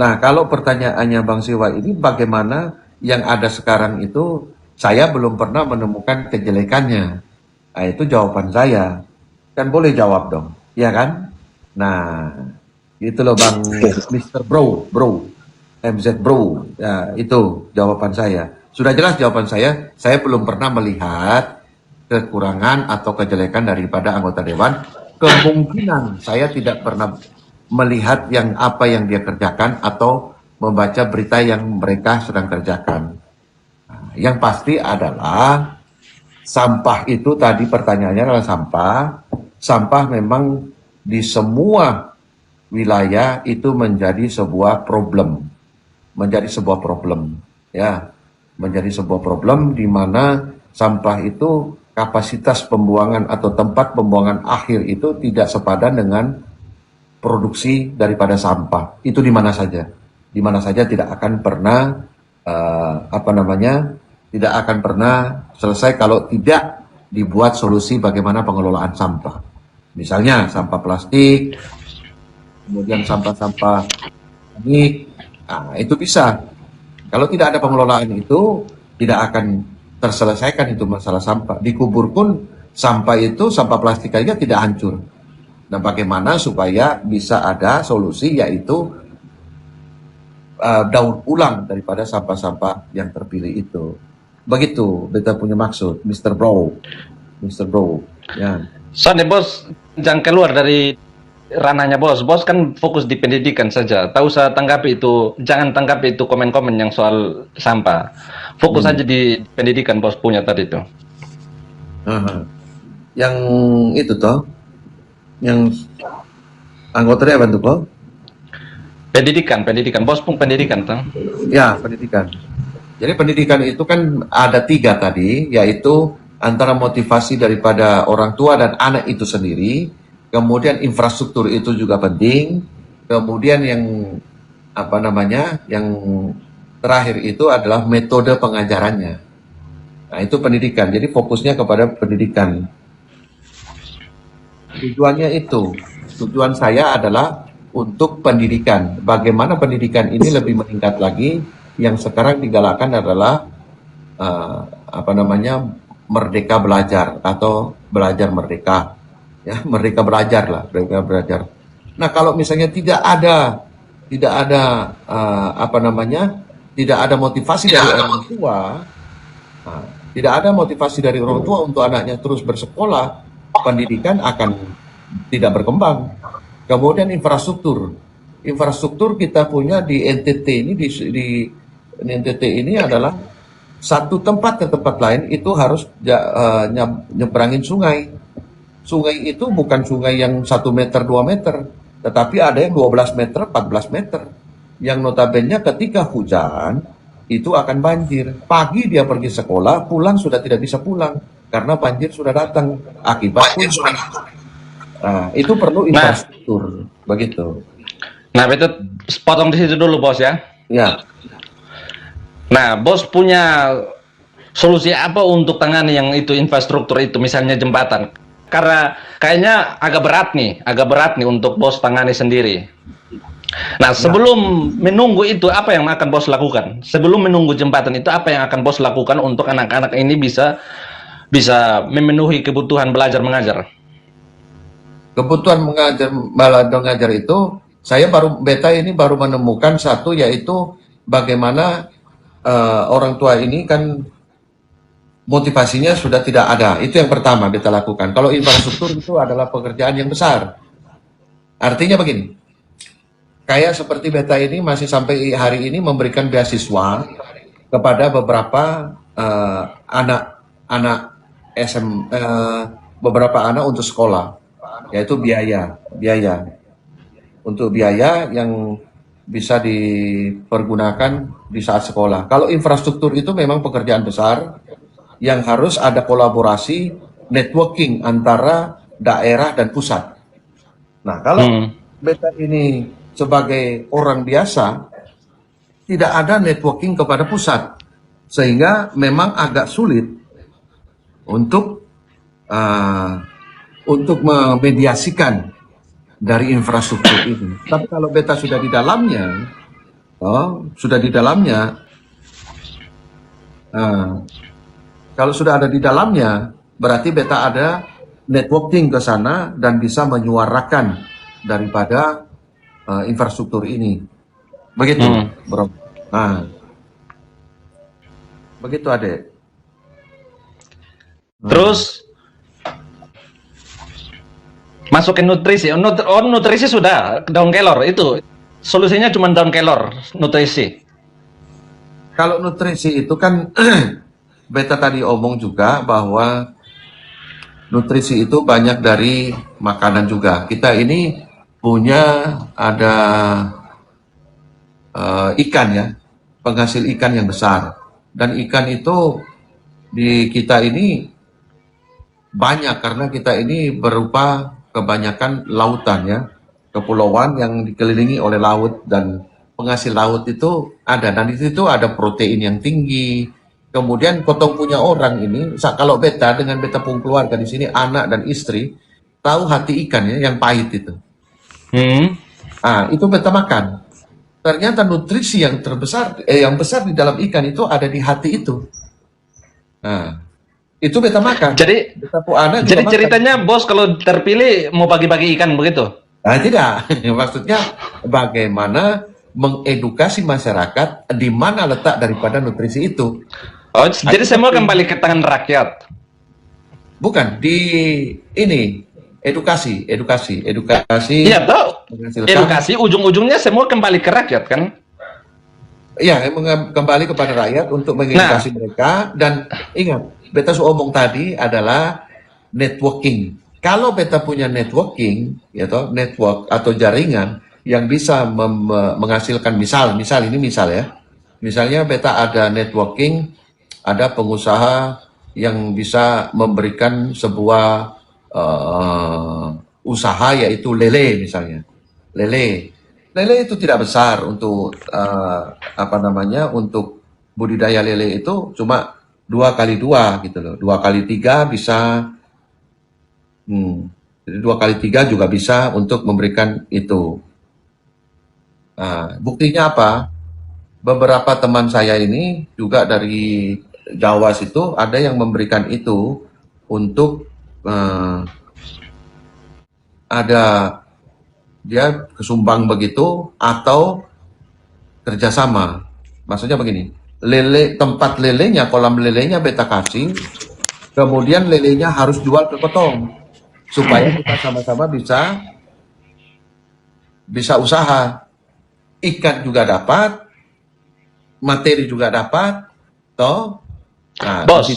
Nah, kalau pertanyaannya Bang Siwa ini bagaimana yang ada sekarang itu saya belum pernah menemukan kejelekannya. Nah, itu jawaban saya. Kan boleh jawab dong, ya kan? Nah, itu loh Bang Mr. Bro, MZ Bro. Ya, itu jawaban saya. Sudah jelas jawaban saya belum pernah melihat kekurangan atau kejelekan daripada anggota dewan. Kemungkinan saya tidak pernah melihat apa yang dia kerjakan atau membaca berita yang mereka sedang kerjakan. Nah, yang pasti adalah sampah itu tadi pertanyaannya adalah sampah. Sampah memang di semua wilayah itu menjadi sebuah problem. Ya. Menjadi sebuah problem di mana sampah itu kapasitas pembuangan atau tempat pembuangan akhir itu tidak sepadan dengan produksi daripada sampah. Itu di mana saja. Di mana saja tidak akan pernah tidak akan pernah selesai kalau tidak dibuat solusi bagaimana pengelolaan sampah. Misalnya sampah plastik, kemudian sampah-sampah organik, nah, itu bisa. Kalau tidak ada pengelolaan itu, tidak akan terselesaikan itu masalah sampah. Dikubur pun sampah plastik aja tidak hancur. Nah, bagaimana supaya bisa ada solusi, yaitu daur ulang daripada sampah-sampah yang terpilih itu. Begitu beta punya maksud, Mr. Bro. Ya. Soalnya bos, jangan keluar dari ranahnya bos. Bos kan fokus di pendidikan saja. Tahu saya tanggapi itu, jangan tanggapi itu komen-komen yang soal sampah. Fokus saja di pendidikan bos punya tadi itu. Yang itu toh, yang anggota apa tuh kok? Pendidikan. Bos pun pendidikan toh. Ya, pendidikan. Jadi pendidikan itu kan ada 3 tadi, yaitu antara motivasi daripada orang tua dan anak itu sendiri, kemudian infrastruktur itu juga penting, kemudian yang yang terakhir itu adalah metode pengajarannya. Nah, itu pendidikan. Jadi fokusnya kepada pendidikan. Tujuan saya adalah untuk pendidikan. Bagaimana pendidikan ini lebih meningkat lagi? Yang sekarang digalakkan adalah merdeka belajar atau belajar merdeka. Ya, merdeka belajar. Nah, kalau misalnya tidak ada motivasi dari orang tua, tidak ada motivasi dari orang tua untuk anaknya terus bersekolah, pendidikan akan tidak berkembang. Kemudian infrastruktur kita punya di NTT ini di NTT ini adalah satu tempat ke tempat lain itu harus nyebrangin sungai. Sungai itu bukan sungai yang 1 meter 2 meter, tetapi ada yang 12 meter 14 meter. Yang notabene ketika hujan itu akan banjir. Pagi dia pergi sekolah, pulang sudah tidak bisa pulang karena banjir sudah datang akibat hujan. Nah, itu perlu infrastruktur, begitu. Nah, itu potong di situ dulu bos ya. Ya. Nah, bos punya solusi apa untuk tangani yang itu infrastruktur itu, misalnya jembatan? Karena kayaknya agak berat nih untuk bos tangani sendiri. Nah, sebelum menunggu itu apa yang akan bos lakukan? Sebelum menunggu jembatan itu apa yang akan bos lakukan untuk anak-anak ini bisa memenuhi kebutuhan belajar mengajar? Kebutuhan mengajar itu beta ini baru menemukan satu, yaitu bagaimana orang tua ini kan motivasinya sudah tidak ada. Itu yang pertama beta lakukan. Kalau infrastruktur itu adalah pekerjaan yang besar. Artinya begini, kayak seperti beta ini masih sampai hari ini memberikan beasiswa kepada beberapa beberapa anak untuk sekolah, yaitu biaya yang bisa dipergunakan di saat sekolah. Kalau infrastruktur itu memang pekerjaan besar yang harus ada kolaborasi networking antara daerah dan pusat. Nah, kalau beta ini sebagai orang biasa tidak ada networking kepada pusat, sehingga memang agak sulit untuk memediasikan dari infrastruktur ini. Tapi kalau beta sudah di dalamnya, Kalau sudah ada di dalamnya, berarti beta ada networking ke sana dan bisa menyuarakan daripada infrastruktur ini. Begitu, bro. Nah, begitu adek. Terus masukin nutrisi. Nutrisi sudah daun kelor itu. Solusinya cuma daun kelor, nutrisi. Kalau nutrisi itu kan beta tadi omong juga bahwa nutrisi itu banyak dari makanan juga. Kita ini punya ada ikan ya, penghasil ikan yang besar. Dan ikan itu di kita ini banyak karena kita ini berupa kebanyakan lautan ya, kepulauan yang dikelilingi oleh laut dan penghasil laut itu ada. Dan di situ ada protein yang tinggi. Kemudian potong punya orang ini, kalau beta dengan beta pun keluarga di sini anak dan istri tahu hati ikan ya yang pahit itu. Itu beta makan. Ternyata nutrisi yang terbesar, yang besar di dalam ikan itu ada di hati itu. Nah, itu beta makan. Jadi, beta pun anak juga jadi makan. ceritanya bos kalau terpilih mau bagi-bagi ikan begitu? Tidak, maksudnya bagaimana mengedukasi masyarakat di mana letak daripada nutrisi itu. Oh, jadi semua kembali ke tangan rakyat. Bukan di ini edukasi. Iya tahu. Menghasilkan. Edukasi ujung-ujungnya semua kembali ke rakyat kan? Iya, kembali kepada rakyat untuk mengedukasi mereka. Dan ingat, beta omong tadi adalah networking. Kalau beta punya networking, ya toh, network atau jaringan yang bisa menghasilkan misal ya. Misalnya beta ada networking, ada pengusaha yang bisa memberikan sebuah usaha yaitu lele misalnya. Lele itu tidak besar untuk untuk budidaya lele itu cuma 2x2 gitu loh. 2x3 bisa jadi 2x3 juga bisa untuk memberikan itu. Buktinya apa? Beberapa teman saya ini juga dari Jawa situ ada yang memberikan itu untuk ada dia kesumbang begitu atau kerjasama. Maksudnya begini, tempat lelenya, kolam lelenya beta kasih, kemudian lelenya harus jual ke Kotong supaya kita sama-sama bisa usaha. Ikan juga dapat, materi juga dapat, toh. Bos.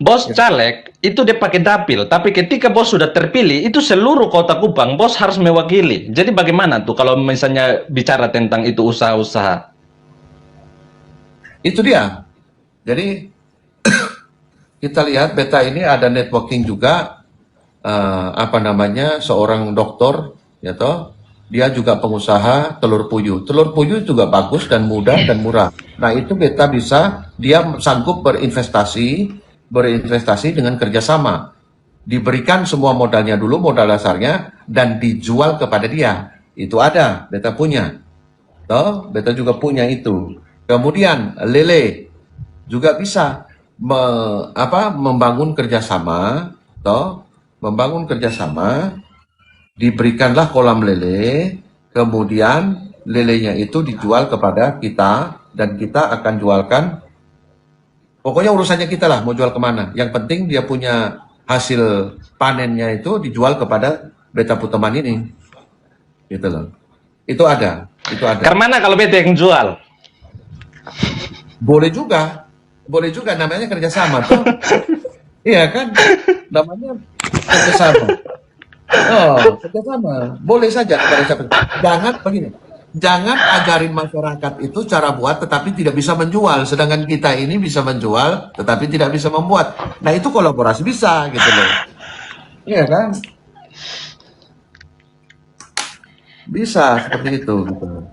Bos Ya. caleg itu dia pakai dapil, tapi ketika bos sudah terpilih itu seluruh kota Kupang bos harus mewakili. Jadi bagaimana tuh kalau misalnya bicara tentang itu usaha-usaha? Itu dia. Jadi kita lihat beta ini ada networking juga seorang dokter ya toh. Dia juga pengusaha telur puyuh. Telur puyuh juga bagus dan mudah dan murah. Nah itu beta dia sanggup berinvestasi dengan kerjasama. Diberikan semua modalnya dulu, modal dasarnya, dan dijual kepada dia. Itu ada, beta punya. Toh, beta juga punya itu. Kemudian lele juga bisa membangun kerjasama, diberikanlah kolam lele, kemudian lelenya itu dijual kepada kita dan kita akan jualkan. Pokoknya urusannya kita lah mau jual kemana. Yang penting dia punya hasil panennya itu dijual kepada beta puteman ini, gitu loh. Itu ada. Karena kalau beta yang jual, boleh juga namanya kerjasama tuh. Iya kan, namanya kerjasama. Kerjasama boleh saja kepada siapa. Jangan ajarin masyarakat itu cara buat tetapi tidak bisa menjual, sedangkan kita ini bisa menjual tetapi tidak bisa membuat. Nah itu kolaborasi bisa gitu loh. Iya kan? Bisa seperti itu gitu loh.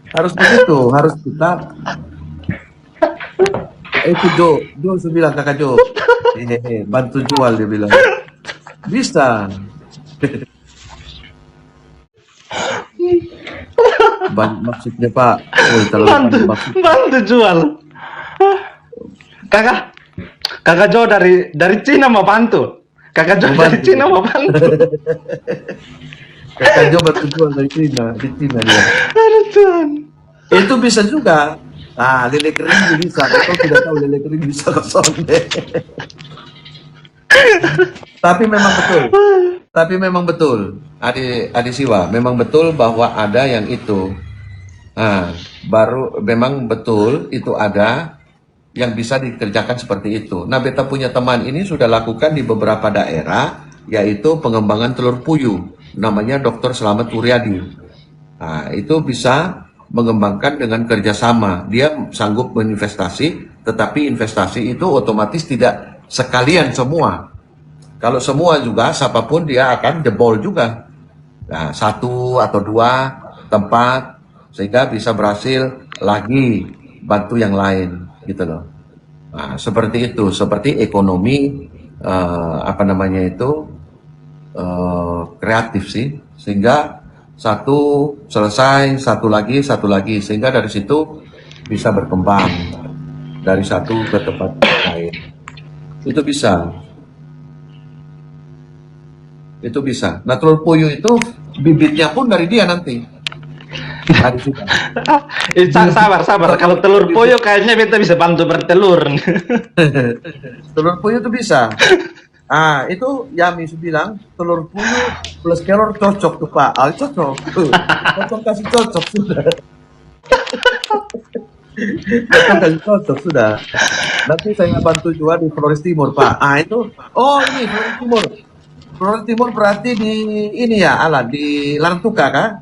Harus begitu, harus kita itu Jo bilang kakak Jo. Bantu jual dia bilang. Bisa. Maksudnya Pak, bantu jual. Kakak, kakak Jo dari Cina mau bantu. Kakak Jo dari Membantu. Cina mau bantu. Kakak Jo batu jual dari Cina, di Cina dia. Aduh Tuhan. Itu bisa juga. Ah, lele kering bisa. Kalau tidak tahu lele kering bisa ke sonde. Tapi memang betul. Tapi memang betul. Adi Siwa, memang betul bahwa ada yang itu. Nah, baru memang betul itu ada yang bisa dikerjakan seperti itu. Nah, beta punya teman ini sudah lakukan di beberapa daerah, yaitu pengembangan telur puyuh. Namanya Dr. Slamet Wuryadi. Nah, itu bisa mengembangkan dengan kerjasama. Dia sanggup berinvestasi, tetapi investasi itu otomatis tidak sekalian semua. Kalau semua juga, siapapun dia akan jebol juga. Nah, satu atau dua tempat, sehingga bisa berhasil lagi bantu yang lain, gitu loh. Nah, seperti itu, seperti ekonomi, kreatif sih, sehingga satu selesai, satu lagi, sehingga dari situ bisa berkembang dari satu ke tempat lain. Itu bisa. Nah, telur puyuh itu bibitnya pun dari dia nanti. Dari situ. Sabar. Kalau telur puyuh kayaknya beta bisa bantu bertelur. Telur puyuh itu bisa. Ah, itu Yami bilang telur puyuh plus kelor cocok tuh Pak. Ah, cocok. Cocok kasih cocok sudah. Cocok sudah. Nanti saya bantu juga di Flores Timur Pak. Ah itu, oh ini Flores Timur. Flores Timur berarti di ini ya, di Larantuka kan?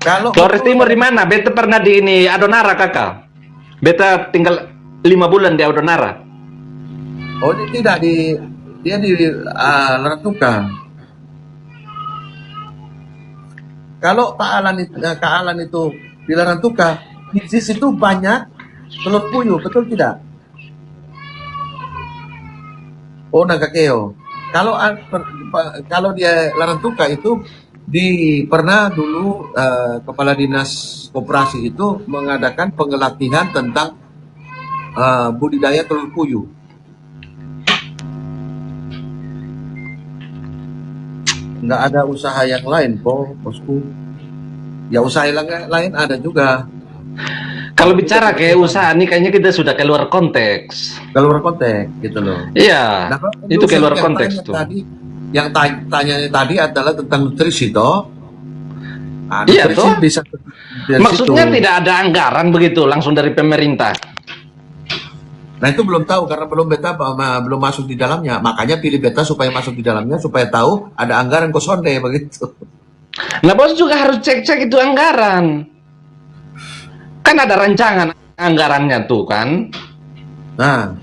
Kalau Flores Timur di mana? Beta pernah di ini Adonara kakak. Beta tinggal 5 bulan di Adonara. oh ini tidak dia di Larantuka. Kalau Kak Alan itu di Larantuka, di situ banyak telur puyuh, betul tidak? Oh, Nagakeo. Kalau dia Larantuka itu pernah dulu kepala dinas koperasi itu mengadakan pengelatihan tentang budidaya telur puyuh. Nggak ada usaha yang lain kok, bosku. Ya usaha yang lain ada juga. Kalau bicara kayak usaha ini kayaknya kita sudah keluar konteks. Keluar konteks gitu loh. Iya, Nah, itu keluar konteks tuh. Yang tanya tadi adalah tentang nutrisi toh. Nah, Iya nutrisi toh. bisa dari Maksudnya situ. tidak ada anggaran begitu langsung dari pemerintah. Nah itu belum tahu karena belum masuk di dalamnya. Makanya pilih beta supaya masuk di dalamnya supaya tahu ada anggaran kosonde begitu. Nah bos juga harus cek-cek itu anggaran. Kan ada rancangan anggarannya tuh kan. Nah,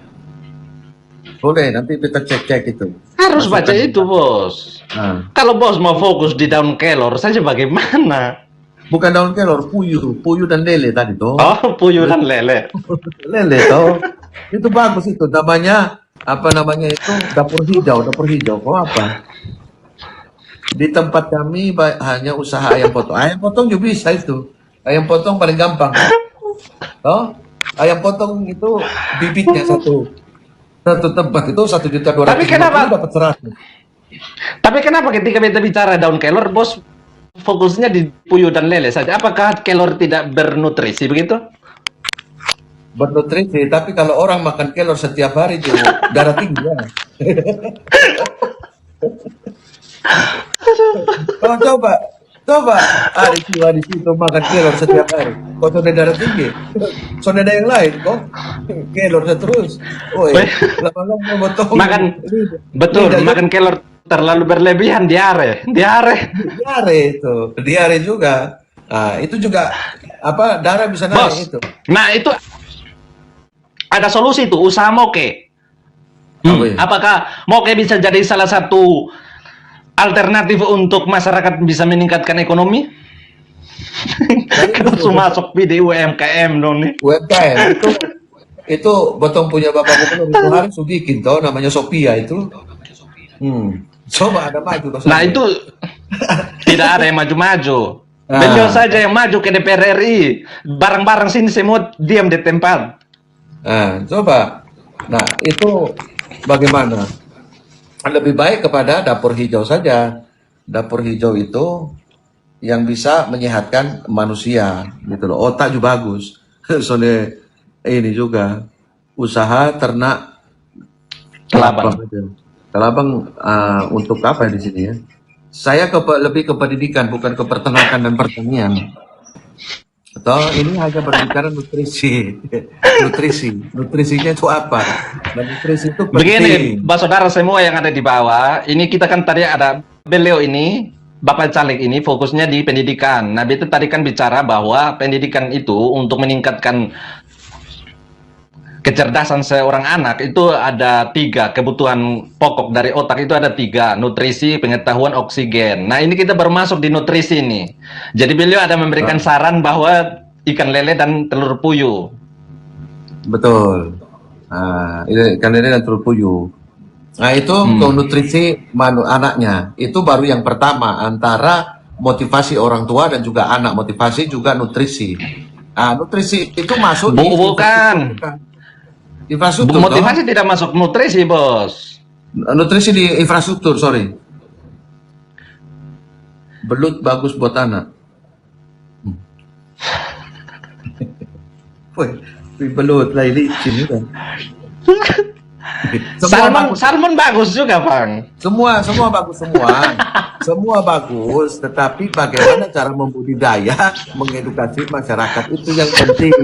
boleh nanti kita cek itu. Harus Masukkan. baca itu bos. Nah, Kalau bos mau fokus di daun kelor saja bagaimana? bukan daun kelor, puyuh dan lele tadi toh. Oh, puyuh dan lele. Lele toh. Itu bagus itu. Namanya itu dapur hijau. Kok apa? Di tempat kami hanya usaha ayam potong. Ayam potong juga bisa itu. Ayam potong paling gampang. Toh? Ayam potong itu bibitnya satu tempat itu 1.200.000. Tapi kenapa? Dapat 100. Tapi kenapa ketika kita bicara daun kelor, bos fokusnya di puyuh dan lele saja? Apakah kelor tidak bernutrisi begitu? Bernutrisi, tapi kalau orang makan kelor setiap hari itu darah tinggi ya. Oh, coba di situ makan kelor setiap hari. Kok sudah darah tinggi? Sudah ada yang lain kok kelor terus. Oh, lama-lama potong. Makan kelor terlalu berlebihan diare Diare juga. Nah, itu juga darah bisa naik bos. itu. Nah itu ada solusi tuh, usaha moke. Apa ya? Apakah moke bisa jadi salah satu alternatif untuk masyarakat bisa meningkatkan ekonomi? Kita langsung masuk di UMKM dong nih. UMKM itu botong punya Bapak Gubernur itu harus bikin toh namanya Sophia itu. Coba ada maju. Nah itu tidak ada yang maju-maju. Beliau saja yang maju ke DPR RI. Barang-barang sini semua diam di tempat. Coba. Nah, itu bagaimana? Lebih baik kepada dapur hijau saja. Dapur hijau itu yang bisa menyehatkan manusia, gitu loh. Otak juga bagus. Soalnya ini juga usaha ternak kelabang. Kelabang. Kelabang untuk apa di sini ya? Saya lebih ke pendidikan, bukan ke peternakan dan pertanian. Atau ini hanya berbicara nutrisi. Nutrisinya itu apa? Dan nutrisi itu Begini, penting. saudara semua yang ada di bawah, ini kita kan tadi ada beliau ini, Bapak Caleg ini fokusnya di pendidikan. Nah, itu tadi kan bicara bahwa pendidikan itu untuk meningkatkan kecerdasan seorang anak itu ada 3 kebutuhan pokok dari otak itu ada 3, nutrisi, pengetahuan, oksigen. Nah, ini kita baru masuk di nutrisi nih. Jadi beliau ada memberikan saran bahwa ikan lele dan telur puyuh. Betul. Ini ikan lele dan telur puyuh. Nah, itu untuk nutrisi anaknya. Itu baru yang pertama antara motivasi orang tua dan juga anak. Motivasi juga nutrisi. Nutrisi itu masuk di Bukan. infrastruktur. Motivasi tidak masuk nutrisi, Bos. Nutrisi di infrastruktur, sorry. Belut bagus buat anak. Wih, belut lah ini licin kan. Salmon bagus juga, Bang. Semua bagus semua. Semua bagus, tetapi bagaimana cara membudidaya, mengedukasi masyarakat itu yang penting.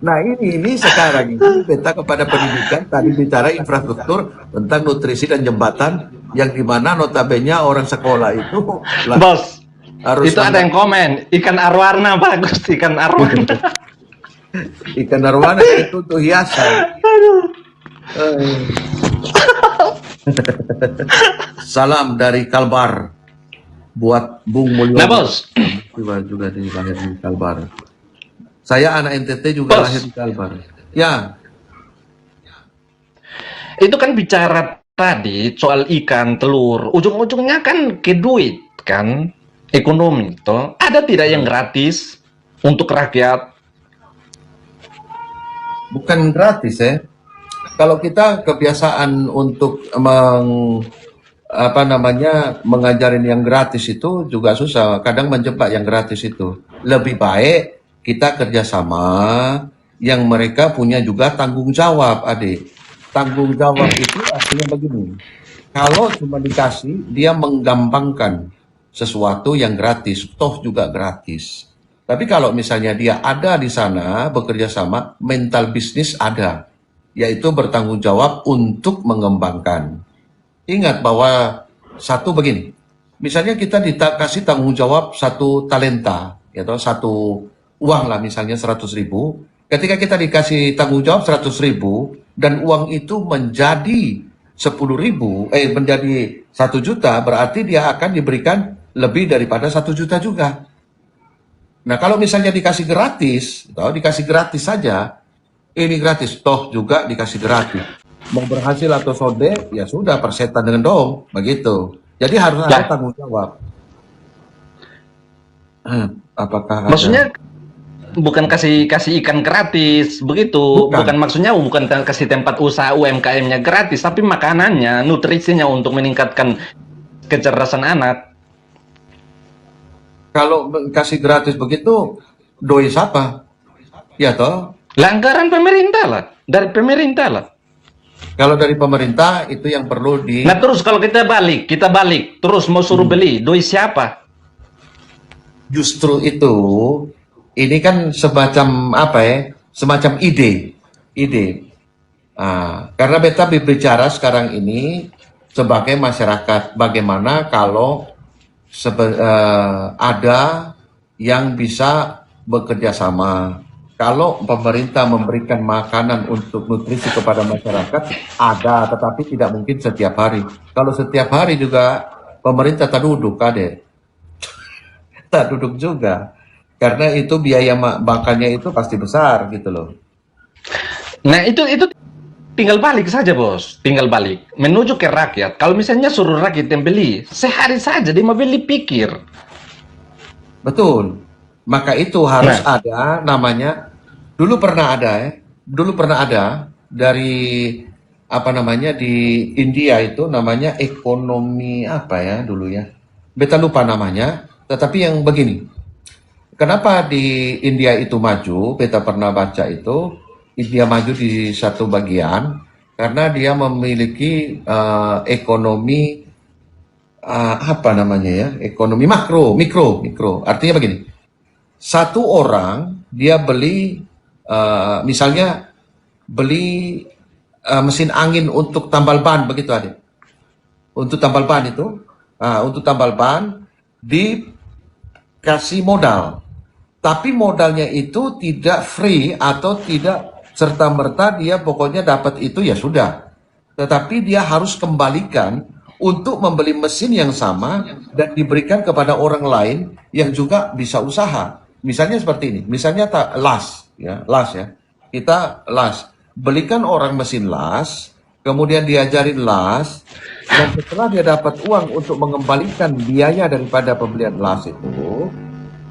Nah, ini sekarang ini beta kepada pendidikan tadi bicara infrastruktur tentang nutrisi dan jembatan yang dimana notabene orang sekolah itu Bos, harus itu ada yang komen, ikan arwana bagus, ikan arwana. ikan arwana itu untuk hiasan. Salam dari Kalbar buat Bung Mulyono. Nah, Bos, juga lahir di Kalbar. Saya anak NTT juga Bos, lahir di Kalbar. Ya, itu kan bicara tadi soal ikan, telur, ujung-ujungnya kan ke duit, kan? Ekonomi, toh. Ada tidak yang gratis untuk rakyat? bukan gratis ya. Kalau kita kebiasaan untuk mengajarin yang gratis itu juga susah. Kadang menjebak yang gratis itu. Lebih baik kita kerjasama yang mereka punya juga tanggung jawab, adik. Tanggung jawab itu artinya begini. Kalau cuma dikasih, dia menggampangkan sesuatu yang gratis, toh juga gratis. Tapi kalau misalnya dia ada di sana bekerja sama, mental bisnis ada, yaitu bertanggung jawab untuk mengembangkan. Ingat bahwa satu begini, misalnya kita dikasih tanggung jawab satu talenta, atau satu uang lah misalnya 100.000, ketika kita dikasih tanggung jawab 100.000 dan uang itu menjadi 10.000, menjadi 1 juta, berarti dia akan diberikan lebih daripada 1 juta juga. Nah, kalau misalnya dikasih gratis, atau dikasih gratis saja, ini gratis, toh juga dikasih gratis. Mau berhasil atau sode, ya sudah persetan dengan dong, begitu. Jadi harus ada tanggung jawab. Apakah maksudnya bukan kasih ikan gratis, begitu. Bukan maksudnya bukan kasih tempat usaha UMKM-nya gratis, tapi makanannya, nutrisinya untuk meningkatkan kecerdasan anak. Kalau kasih gratis begitu, doi siapa? Ya toh? Langgaran pemerintah lah, dari pemerintah lah. Kalau dari pemerintah itu yang perlu di. Nah terus kalau kita balik, terus mau suruh beli, doi siapa? Justru itu, ini kan semacam apa ya? Semacam ide. Karena beta berbicara sekarang ini sebagai masyarakat, bagaimana kalau ada yang bisa bekerja sama. Kalau pemerintah memberikan makanan untuk nutrisi kepada masyarakat, ada, tetapi tidak mungkin setiap hari. Kalau setiap hari juga pemerintah tak duduk, Kade. Tak duduk juga. Karena itu biaya makannya itu pasti besar gitu loh. Nah itu tinggal balik saja, Bos. Tinggal balik. Menuju ke rakyat. Kalau misalnya suruh rakyat yang beli, sehari saja dia mau beli pikir. Betul. Maka itu harus ada namanya, dulu pernah ada ya, dulu pernah ada dari apa namanya di India itu namanya ekonomi apa ya dulu ya. Beta lupa namanya, tetapi yang begini. Kenapa di India itu maju? Beta pernah baca itu, India maju di satu bagian karena dia memiliki ekonomi apa namanya ya? Ekonomi mikro. Artinya begini. Satu orang dia beli misalnya beli mesin angin untuk tambal ban begitu adik. Untuk tambal ban itu, untuk tambal ban dikasih modal. Tapi modalnya itu tidak free atau tidak serta-merta dia pokoknya dapat itu ya sudah. Tetapi dia harus kembalikan untuk membeli mesin yang sama dan diberikan kepada orang lain yang juga bisa usaha. Misalnya seperti ini, misalnya las ya. Kita las, belikan orang mesin las, kemudian diajarin las, dan setelah dia dapat uang untuk mengembalikan biaya daripada pembelian las itu,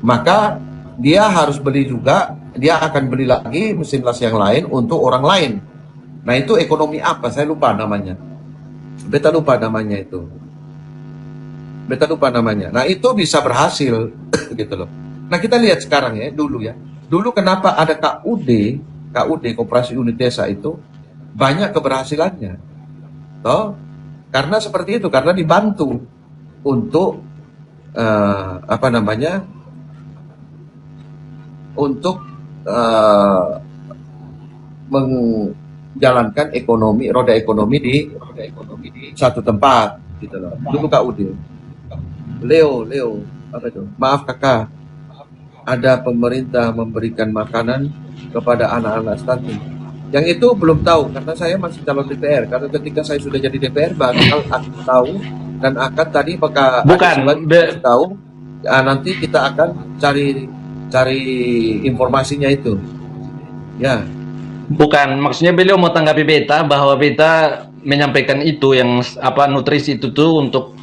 maka dia harus beli juga, dia akan beli lagi mesin las yang lain untuk orang lain. Nah itu ekonomi apa? Saya lupa namanya. Beta lupa namanya itu. Nah itu bisa berhasil gitu loh. Nah kita lihat sekarang ya, dulu ya. Dulu kenapa ada KUD Koperasi Unit Desa itu banyak keberhasilannya. Toh? Karena seperti itu, karena dibantu untuk apa namanya? Untuk menjalankan roda ekonomi di satu tempat gitu loh. Dulu KUD. Leo, apa itu? Maaf kakak, ada pemerintah memberikan makanan kepada anak-anak stunting. Yang itu belum tahu karena saya masih calon DPR. Karena ketika saya sudah jadi DPR bakal aku tahu dan akan tadi maka tahu. Nanti kita akan cari informasinya itu. Ya. Bukan, maksudnya beliau mau tanggapi beta bahwa beta menyampaikan itu yang apa nutrisi itu tuh untuk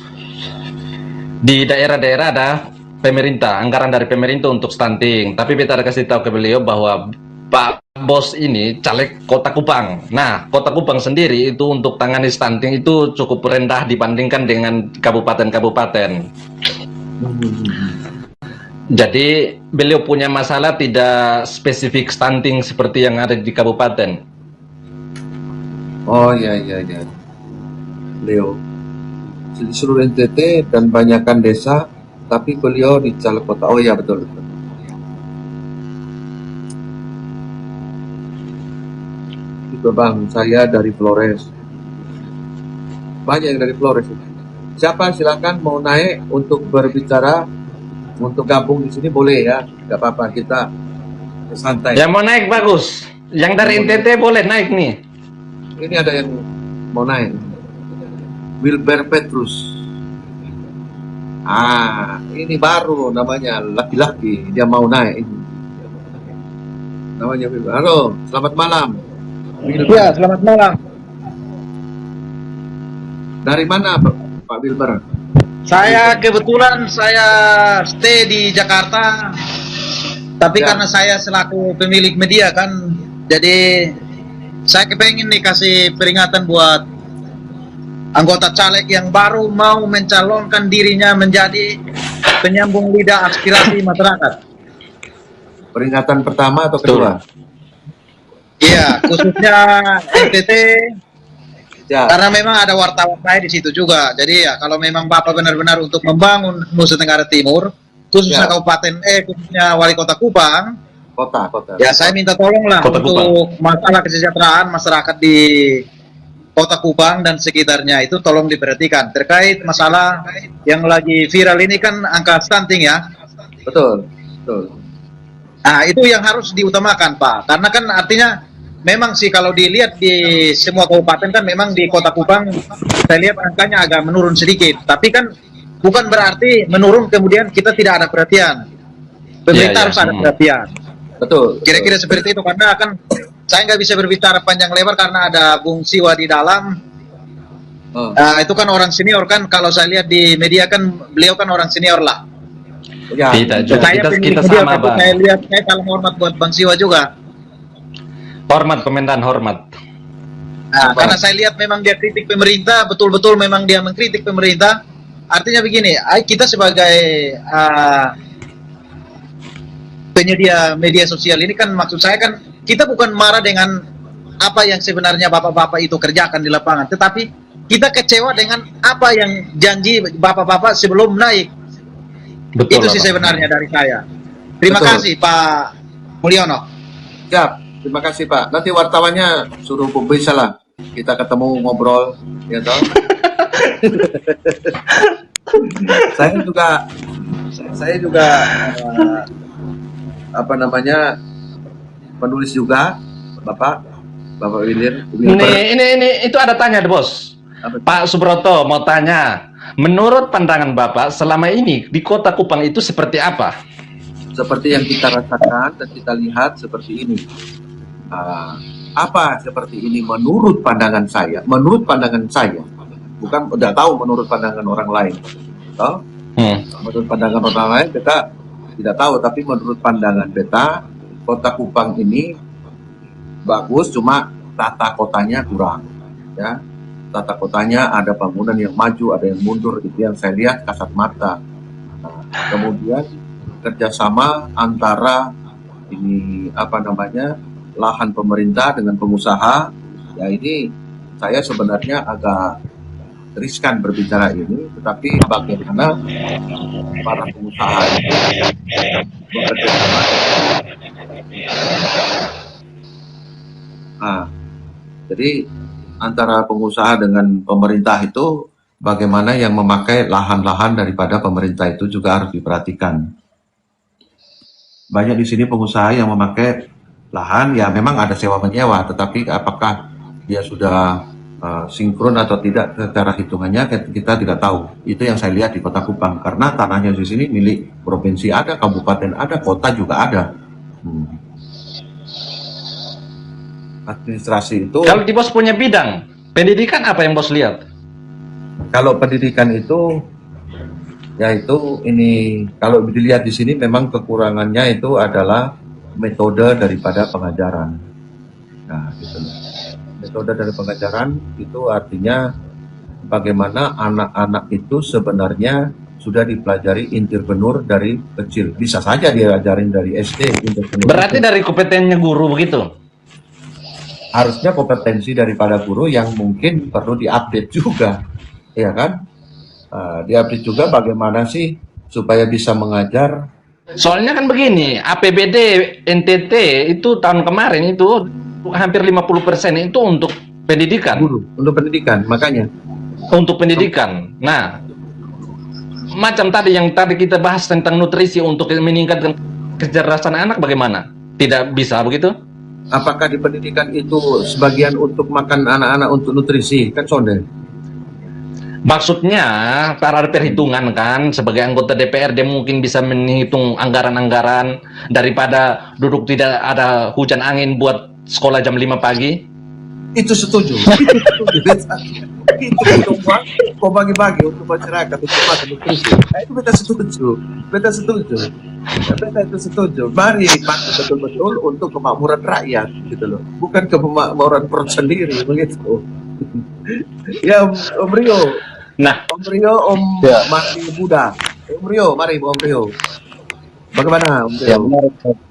di daerah-daerah ada pemerintah, anggaran dari pemerintah untuk stunting. Tapi beta ada kasih tahu ke beliau bahwa Pak Bos ini caleg Kota Kupang. Nah, Kota Kupang sendiri itu untuk tangani stunting itu cukup rendah dibandingkan dengan kabupaten-kabupaten. Jadi beliau punya masalah tidak spesifik stunting seperti yang ada di kabupaten. Oh iya. Leo. Di seluruh NTT dan banyakkan desa, tapi beliau di caleg kota. Oh iya betul. Itu bang, saya dari Flores. Banyak yang dari Flores. Siapa silakan mau naik untuk berbicara, untuk gabung di sini boleh ya, nggak apa-apa kita santai. Yang mau naik bagus, yang dari NTT boleh naik nih. Ini ada yang mau naik. Wilber Petrus. Ini baru namanya laki-laki, dia mau naik. Namanya Wilber. Halo, selamat malam. Wilber. Ya, selamat malam. Dari mana Pak Wilber? Saya kebetulan stay di Jakarta, tapi Ya. karena saya selaku pemilik media kan, jadi saya kepengen nih kasih peringatan buat anggota caleg yang baru mau mencalonkan dirinya menjadi penyambung lidah aspirasi masyarakat. Peringatan pertama atau kedua? Iya, khususnya NTT. Ya. Karena memang ada wartawan saya di situ juga. Jadi ya kalau memang Bapak benar-benar untuk membangun Nusa Tenggara Timur, khususnya Ya. khususnya Wali Kota Kupang, Kota. ya saya minta tolonglah Kota untuk masalah kesejahteraan masyarakat di Kota Kupang dan sekitarnya itu tolong diperhatikan terkait masalah yang lagi viral ini kan angka stunting ya. Betul. Nah, itu yang harus diutamakan, Pak. Karena kan artinya memang sih kalau dilihat di semua kabupaten kan memang di Kota Kupang saya lihat angkanya agak menurun sedikit. Tapi kan bukan berarti menurun kemudian kita tidak ada perhatian. Pemerintah harus ada perhatian. Betul. Kira-kira seperti itu karena kan saya nggak bisa berbicara panjang lebar karena ada Bung Siwa di dalam. Itu kan orang senior kan kalau saya lihat di media kan beliau kan orang senior lah. Ya. Kita juga Saya kita pemilik kita media, sama tapi Bang. saya lihat saya salam hormat buat Bang Siwa juga. Hormat, Komandan, hormat. Nah, karena saya lihat memang dia kritik pemerintah, betul-betul memang dia mengkritik pemerintah. Artinya begini, kita sebagai penyedia media sosial ini kan, maksud saya kan, kita bukan marah dengan apa yang sebenarnya bapak-bapak itu kerjakan di lapangan, tetapi kita kecewa dengan apa yang janji bapak-bapak sebelum naik. Betul, Itu sih Bapak. sebenarnya dari saya. Terima Betul. kasih Pak Mulyono. Siap, terima kasih Pak. Nanti wartawannya suruh bisa lah. Kita ketemu ngobrol, ya toh. saya juga apa namanya penulis juga, Bapak William. Ini itu ada tanya, Bos. Apa? Pak Subroto mau tanya, menurut pandangan Bapak selama ini di Kota Kupang itu seperti apa? Seperti yang kita rasakan dan kita lihat seperti ini. Apa seperti ini menurut pandangan saya? Menurut pandangan saya, bukan udah tahu menurut pandangan orang lain. Toh? Menurut pandangan orang lain kita tidak tahu, tapi menurut pandangan beta, Kota Kupang ini bagus, cuma tata kotanya kurang. Ya, tata kotanya ada bangunan yang maju, ada yang mundur, itu yang saya lihat kasat mata. Kemudian kerjasama antara ini apa namanya lahan pemerintah dengan pengusaha, ya ini saya sebenarnya agak riskan berbicara ini, tetapi bagaimana para pengusaha itu bekerja sama. Nah, jadi antara pengusaha dengan pemerintah itu bagaimana yang memakai lahan-lahan daripada pemerintah itu juga harus diperhatikan. Banyak di sini pengusaha yang memakai lahan, ya memang ada sewa menyewa, tetapi apakah dia sudah sinkron atau tidak secara hitungannya kita tidak tahu. Itu yang saya lihat di Kota Kupang, karena tanahnya di sini milik provinsi ada, kabupaten ada, kota juga ada. Administrasi itu, Kalau di Bos punya bidang pendidikan, apa yang Bos lihat? kalau pendidikan itu, yaitu ini kalau dilihat di sini memang kekurangannya itu adalah metode daripada pengajaran. Nah, gitu loh. Metode dari pengajaran itu artinya bagaimana anak-anak itu sebenarnya sudah dipelajari entrepreneur dari kecil. Bisa saja diajarin dari SD entrepreneur. Berarti dari kompetennya guru begitu? Harusnya kompetensi daripada guru yang mungkin perlu diupdate juga, ya kan? Diupdate juga bagaimana sih supaya bisa mengajar. Soalnya kan begini, APBD NTT itu tahun kemarin itu hampir 50% itu untuk pendidikan. Guru untuk pendidikan, makanya. Untuk pendidikan. Nah, macam tadi yang tadi kita bahas tentang nutrisi untuk meningkatkan kecerdasan anak, bagaimana? Tidak bisa begitu? Apakah di pendidikan itu sebagian untuk makan anak-anak untuk nutrisi? Kan sonde. Maksudnya, para perhitungan kan, sebagai anggota DPR dia mungkin bisa menghitung anggaran-anggaran daripada duduk tidak ada hujan angin buat sekolah jam 5 pagi. Itu setuju. Itu setuju. Itu uang kau bagi-bagi untuk masyarakat untuk makan nutrisi. Nah, itu beta setuju. Beta setuju. Ya, beta itu setuju. Mari pakai betul-betul untuk kemakmuran rakyat, gitu loh. Bukan kemakmuran perut sendiri, begitu. Ya, Om Rio. Nah, Om Rio, Om Mati Buddha. Om Rio, mari Om Rio. Bagaimana Om Rio?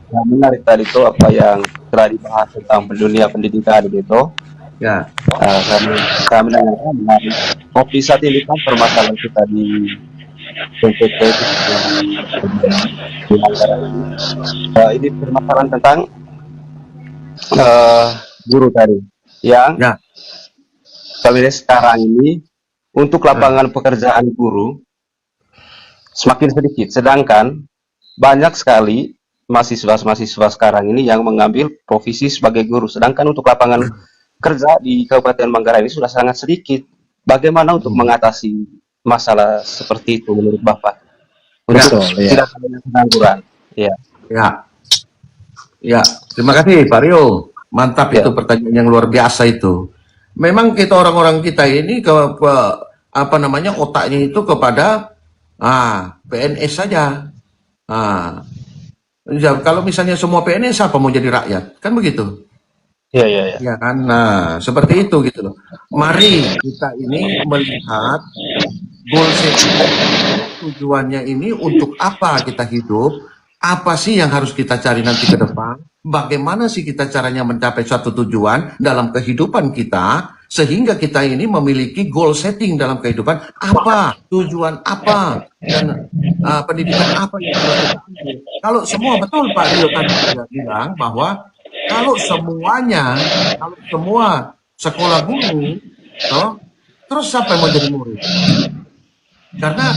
Yang menarik tadi itu apa yang telah dibahas tentang dunia pendidikan gitu. Ya. Kami menarik. Kopi saat ini kan permasalahan kita di PPT di negara ini. Ini permasalahan tentang guru tadi yang kami sekarang ini untuk lapangan pekerjaan guru semakin sedikit, sedangkan banyak sekali mahasiswa sekarang ini yang mengambil profesi sebagai guru, sedangkan untuk lapangan kerja di Kabupaten Manggarai ini sudah sangat sedikit. Bagaimana untuk mengatasi masalah seperti itu menurut Bapak? Untuk tidak adanya pengangguran. Ya, terima kasih Pak Rio. Mantap itu pertanyaan yang luar biasa itu. Memang kita orang-orang kita ini apa namanya otaknya itu kepada PNS saja. Kalau misalnya semua PNS apa mau jadi rakyat? Kan begitu. Iya, iya, iya. Ya kan? Nah, seperti itu gitu loh. Mari kita ini melihat goal setting tujuannya ini untuk apa kita hidup, apa sih yang harus kita cari nanti ke depan, bagaimana sih kita caranya mencapai suatu tujuan dalam kehidupan kita, sehingga kita ini memiliki goal setting dalam kehidupan, apa, tujuan apa, dan pendidikan apa yang harus kita ambil. Kalau semua betul Pak Rio tadi sudah bilang bahwa kalau semua sekolah guru, toh, terus siapa yang mau jadi murid? Karena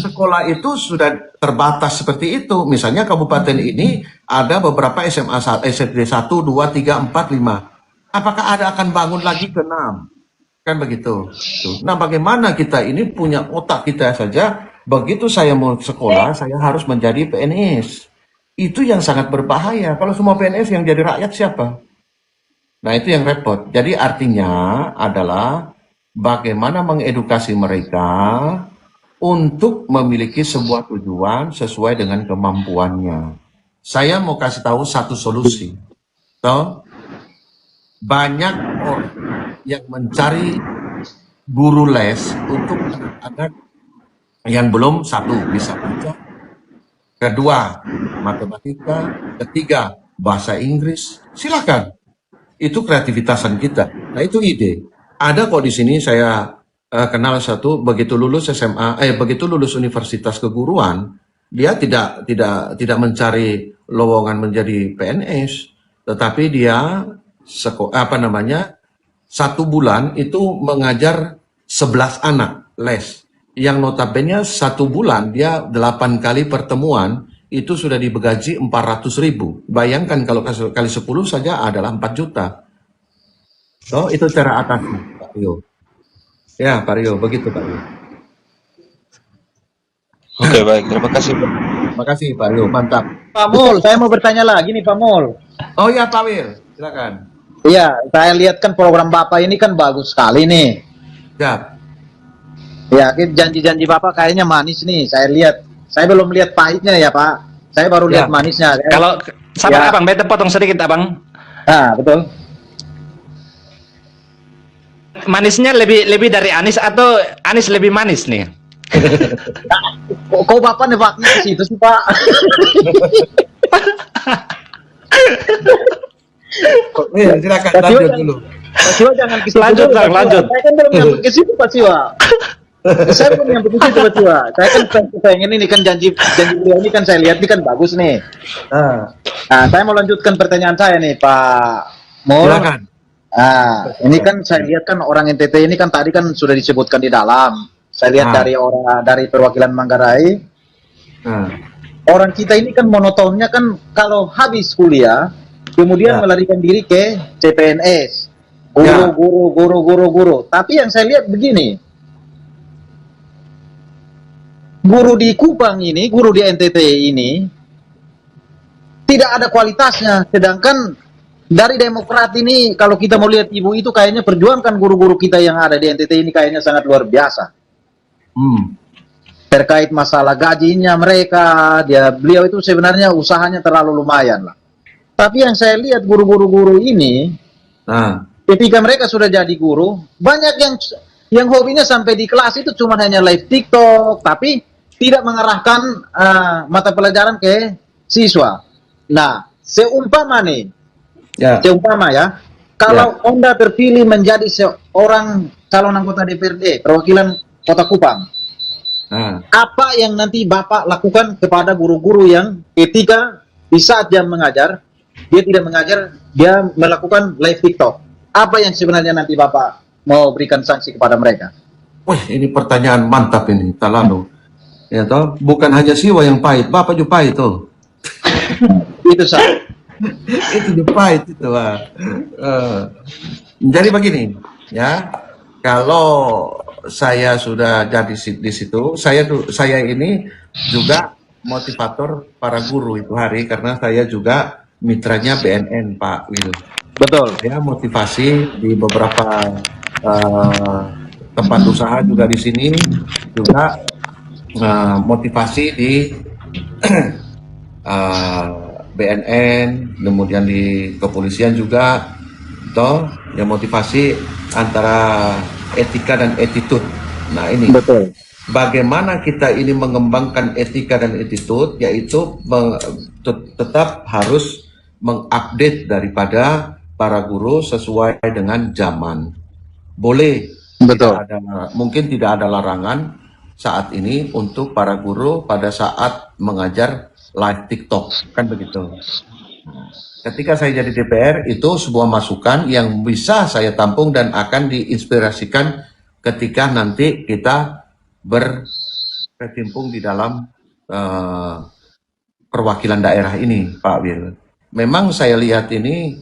sekolah itu sudah terbatas seperti itu. Misalnya kabupaten ini ada beberapa SMA SD 1, 2, 3, 4, 5. Apakah ada akan bangun lagi ke 6? Kan begitu. Tuh. Nah, bagaimana kita ini punya otak kita saja, begitu saya mau sekolah, saya harus menjadi PNS. Itu yang sangat berbahaya. Kalau semua PNS yang jadi rakyat siapa? Nah, itu yang repot. Jadi artinya adalah bagaimana mengedukasi mereka untuk memiliki sebuah tujuan sesuai dengan kemampuannya. Saya mau kasih tahu satu solusi. Toh, banyak orang yang mencari guru les untuk anak-anak yang belum satu bisa baca, kedua matematika, ketiga bahasa Inggris. Silakan. Itu kreativitasan kita. Nah, itu ide. Ada kok di sini saya kenal satu begitu lulus SMA, begitu lulus universitas keguruan, dia tidak mencari lowongan menjadi PNS, tetapi dia satu bulan itu mengajar 11 anak les. Yang notabene satu bulan dia 8 kali pertemuan itu sudah digaji 400.000. Bayangkan kalau kali 10 saja adalah 4 juta. So, itu cara atasi, Pak Rio. Ya, Pak Rio, begitu Pak Rio. Oke, baik. Terima kasih, Pak. Terima kasih Pak Rio, mantap. Pak Mul, saya mau bertanya lagi nih Pak Mul. Oh ya Pak Wir, silakan. Iya, saya lihat kan program Bapak ini kan bagus sekali nih. Siap. Ya, janji-janji Bapak kayaknya manis nih. Saya belum lihat pahitnya ya Pak. Saya baru lihat Ya. manisnya. Kalau sabar Ya. abang, beta potong sedikit abang. Nah, betul. Manisnya lebih dari Anis atau Anis lebih manis nih? Kok Bapak nebaknya ke situ sih Pak? Silakan Pak Siwa lanjut jangan- dulu. Pak Siwa jangan ke situ Lanjut, dulu, Pak Bang, Siwa. lanjut. Saya kan belum nyampe ke situ Pak Siwa. Saya belum nyampe ke situ Pak Siwa. Saya kan pengen ini kan janji beliau ini kan saya lihat ini kan bagus nih. Nah, Nah, saya mau lanjutkan pertanyaan saya nih Pak Mul. silakan. Ini kan saya lihat kan orang NTT ini kan tadi kan sudah disebutkan di dalam. Saya lihat dari perwakilan Manggarai, Nah, orang kita ini kan monotonnya kan kalau habis kuliah kemudian Ya. melarikan diri ke CPNS. Ya. Guru. Tapi yang saya lihat begini. Guru di Kupang ini, guru di NTT ini tidak ada kualitasnya, sedangkan dari Demokrat ini kalau kita mau lihat ibu itu kayaknya perjuangkan guru-guru kita yang ada di NTT ini kayaknya sangat luar biasa. Terkait masalah gajinya mereka, beliau itu sebenarnya usahanya terlalu lumayan lah. Tapi yang saya lihat guru-guru ini, nah, ketika mereka sudah jadi guru, banyak yang hobinya sampai di kelas itu cuma hanya live TikTok, tapi tidak mengarahkan mata pelajaran ke siswa. Nah, seumpama ya, kalau Anda terpilih menjadi seorang calon anggota DPRD, perwakilan Kota Kupang, nah, apa yang nanti Bapak lakukan kepada guru-guru yang ketika di saat dia mengajar, dia tidak mengajar, dia melakukan live TikTok? Apa yang sebenarnya nanti Bapak mau berikan sanksi kepada mereka? wih, ini pertanyaan mantap ini, Talano. Ya toh, bukan hanya Siwa yang pahit, Bapak juga pahit tuh. Itu saya. Itu juga pahit itu, Pak. Jadi begini, ya, kalau saya sudah jadi di situ, saya ini juga motivator para guru itu hari karena saya juga mitranya BNN, Pak Wil. Betul. Saya motivasi di beberapa tempat usaha juga di sini, juga motivasi di BNN, kemudian di kepolisian juga, toh yang motivasi antara etika dan attitude. Nah ini Betul. bagaimana kita ini mengembangkan etika dan attitude, yaitu tetap harus mengupdate daripada para guru sesuai dengan zaman. Boleh tidak ada, mungkin tidak ada larangan saat ini untuk para guru pada saat mengajar live TikTok, kan begitu. Ketika saya jadi DPR, itu sebuah masukan yang bisa saya tampung dan akan diinspirasikan ketika nanti kita berkecimpung di dalam perwakilan daerah ini, Pak Wil. Memang saya lihat ini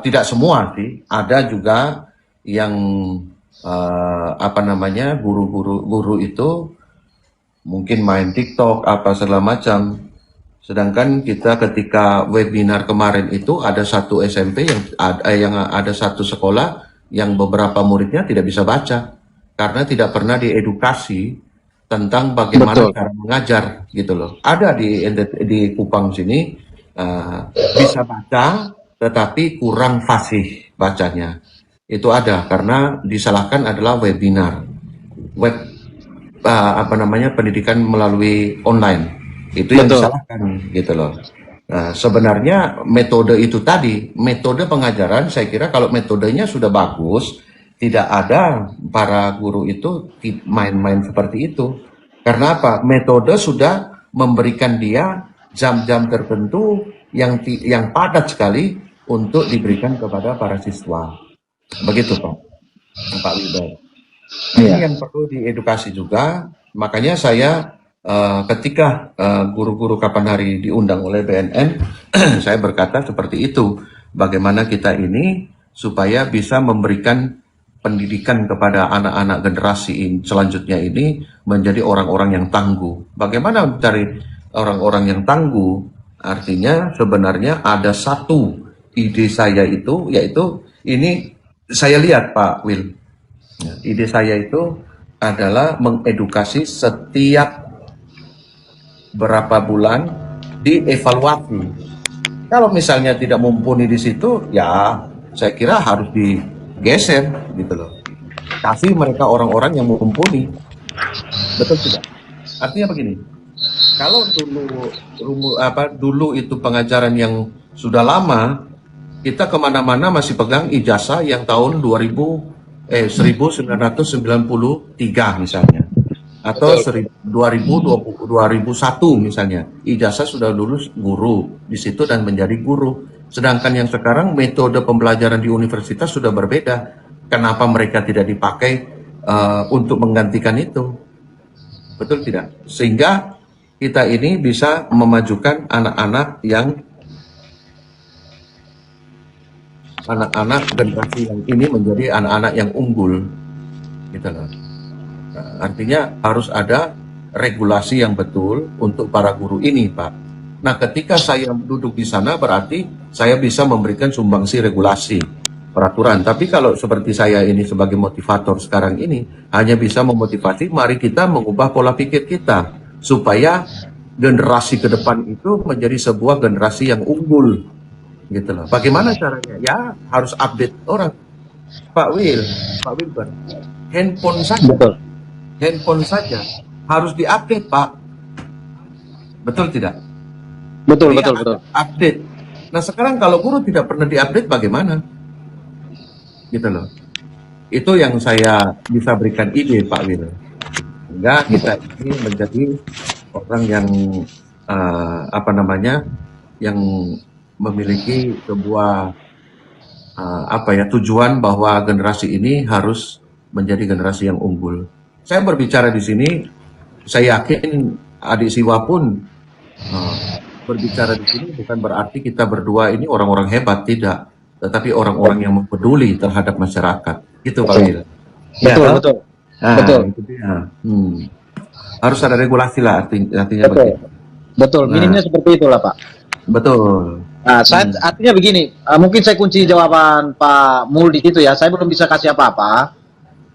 tidak semua sih, ada juga yang guru itu mungkin main TikTok apa segala macam. Sedangkan kita ketika webinar kemarin itu ada satu SMP yang ada satu sekolah yang beberapa muridnya tidak bisa baca karena tidak pernah diedukasi tentang bagaimana cara mengajar gitu loh. Ada di Kupang sini bisa baca tetapi kurang fasih bacanya. Itu ada karena disalahkan adalah webinar, pendidikan melalui online. Itu yang disalahkan gitu loh. Nah, sebenarnya metode itu tadi, metode pengajaran, saya kira kalau metodenya sudah bagus, tidak ada para guru itu main-main seperti itu. Karena apa? Metode sudah memberikan dia jam-jam tertentu yang padat sekali untuk diberikan kepada para siswa. Begitu Pak Wildan. Ini yang perlu diedukasi juga. Makanya saya ketika guru-guru kapan hari diundang oleh BNN, saya berkata seperti itu. Bagaimana kita ini supaya bisa memberikan pendidikan kepada anak-anak generasi selanjutnya ini menjadi orang-orang yang tangguh. Bagaimana mencari orang-orang yang tangguh? Artinya sebenarnya ada satu ide saya itu, yaitu ini saya lihat Pak Wil. Ide saya itu adalah mengedukasi setiap berapa bulan dievaluasi. Kalau misalnya tidak mumpuni di situ, ya saya kira harus digeser gitu loh. Kasih mereka orang-orang yang mumpuni. Betul tidak? Artinya begini. Kalau dulu itu pengajaran yang sudah lama, kita kemana-mana masih pegang ijazah yang tahun 1993 misalnya. Atau 2001 misalnya, ijazah sudah lulus guru di situ dan menjadi guru. Sedangkan yang sekarang metode pembelajaran di universitas sudah berbeda. Kenapa mereka tidak dipakai untuk menggantikan itu? Betul tidak? Sehingga kita ini bisa memajukan anak-anak generasi yang ini menjadi anak-anak yang unggul, gitu loh. Nah, artinya harus ada regulasi yang betul untuk para guru ini, Pak. Nah, ketika saya duduk di sana berarti saya bisa memberikan sumbangsi regulasi, peraturan. Tapi kalau seperti saya ini sebagai motivator sekarang ini, hanya bisa memotivasi, mari kita mengubah pola pikir kita, supaya generasi ke depan itu menjadi sebuah generasi yang unggul, gitu loh. Bagaimana caranya? Ya, harus update orang. Pak Wilber, handphone saja harus diupdate, Pak. Betul tidak? Betul. Update. Nah, sekarang kalau guru tidak pernah diupdate bagaimana? Gitu loh. Itu yang saya bisa berikan ide, Pak Wil. Sehingga kita ini menjadi orang yang yang memiliki sebuah tujuan bahwa generasi ini harus menjadi generasi yang unggul. Saya berbicara di sini, saya yakin adik Siwa pun berbicara di sini bukan berarti kita berdua ini orang-orang hebat, tidak, tetapi orang-orang yang peduli terhadap masyarakat. Gitu Pak Wil. Betul. Itu dia. Harus ada regulasi lah artinya begitu. Betul, minimnya seperti itulah Pak. Betul. Nah, artinya begini, mungkin saya kunci jawaban Pak Mul di situ ya. Saya belum bisa kasih apa-apa.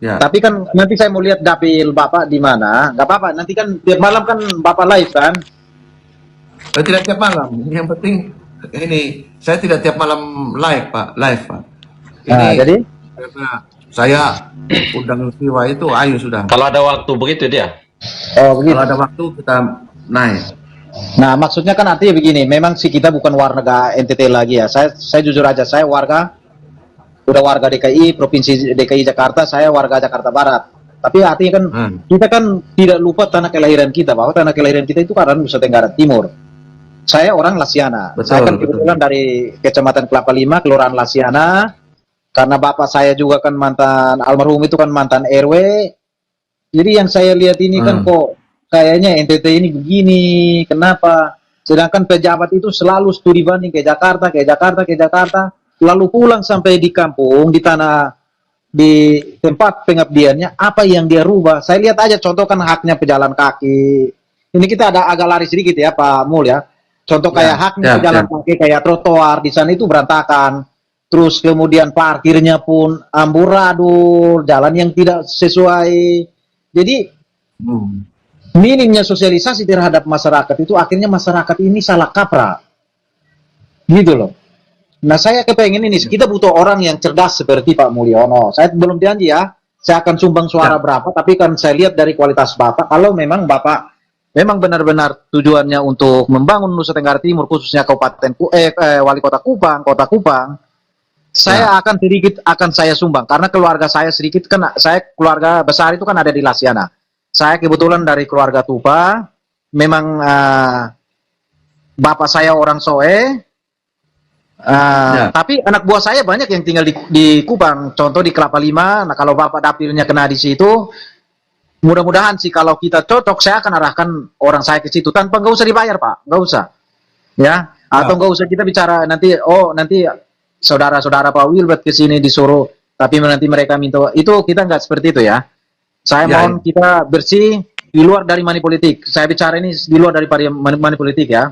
Ya. Tapi kan nanti saya mau lihat dapil Bapak di mana. Gak apa-apa, nanti kan tiap malam kan Bapak live kan. Tidak tiap malam. Yang penting ini saya tidak tiap malam live Pak. Nah, Ini jadi karena saya undang Siwa itu ayo sudah. Kalau ada waktu begitu dia. oh begitu. Kalau ada waktu kita naik. Nah, maksudnya kan artinya begini, memang sih kita bukan warga NTT lagi ya. Saya jujur aja, saya udah warga DKI, Provinsi DKI Jakarta, saya warga Jakarta Barat. Tapi artinya kan kita kan tidak lupa tanah kelahiran kita, bahwa tanah kelahiran kita itu kan Nusa Tenggara Timur. Saya orang Lasiana. Betul, Saya kan betul. kebetulan dari Kecamatan Kelapa Lima, Kelurahan Lasiana. Karena bapak saya juga kan mantan almarhum itu kan mantan RW. Jadi yang saya lihat ini kan kok kayaknya NTT ini begini, kenapa? Sedangkan pejabat itu selalu studi banding ke Jakarta, lalu pulang sampai di kampung, di tanah, di tempat pengabdiannya, apa yang dia rubah? Saya lihat aja contoh kan haknya pejalan kaki. Ini kita ada agak lari sedikit ya Pak Mul ya. Contoh kayak haknya pejalan kaki, kayak trotoar di sana itu berantakan. Terus kemudian parkirnya pun amburadul, jalan yang tidak sesuai. Jadi minimnya sosialisasi terhadap masyarakat itu akhirnya masyarakat ini salah kaprah. Gitu loh. Nah saya kepengen ini, kita butuh orang yang cerdas seperti Pak Mulyono. Saya belum janji ya, saya akan sumbang suara berapa, tapi kan saya lihat dari kualitas Bapak, kalau memang Bapak memang benar-benar tujuannya untuk membangun Nusa Tenggara Timur, khususnya Wali Kota Kupang, saya akan sedikit saya sumbang, karena keluarga saya sedikit, kan saya keluarga besar itu kan ada di Lasiana. Saya kebetulan dari keluarga Tupa, memang bapak saya orang Soe, tapi anak buah saya banyak yang tinggal di Kupang, contoh di Kelapa Lima. Nah kalau bapak dapilnya kena di situ, mudah-mudahan sih kalau kita cocok, saya akan arahkan orang saya ke situ tanpa nggak usah dibayar Pak, nggak usah, ya, atau nggak usah kita bicara nanti, nanti saudara-saudara Pak Wilbert ke sini disuruh, tapi nanti mereka minta itu, kita nggak seperti itu ya. Saya mohon kita bersih di luar dari money politik. Saya bicara ini di luar dari money politik ya.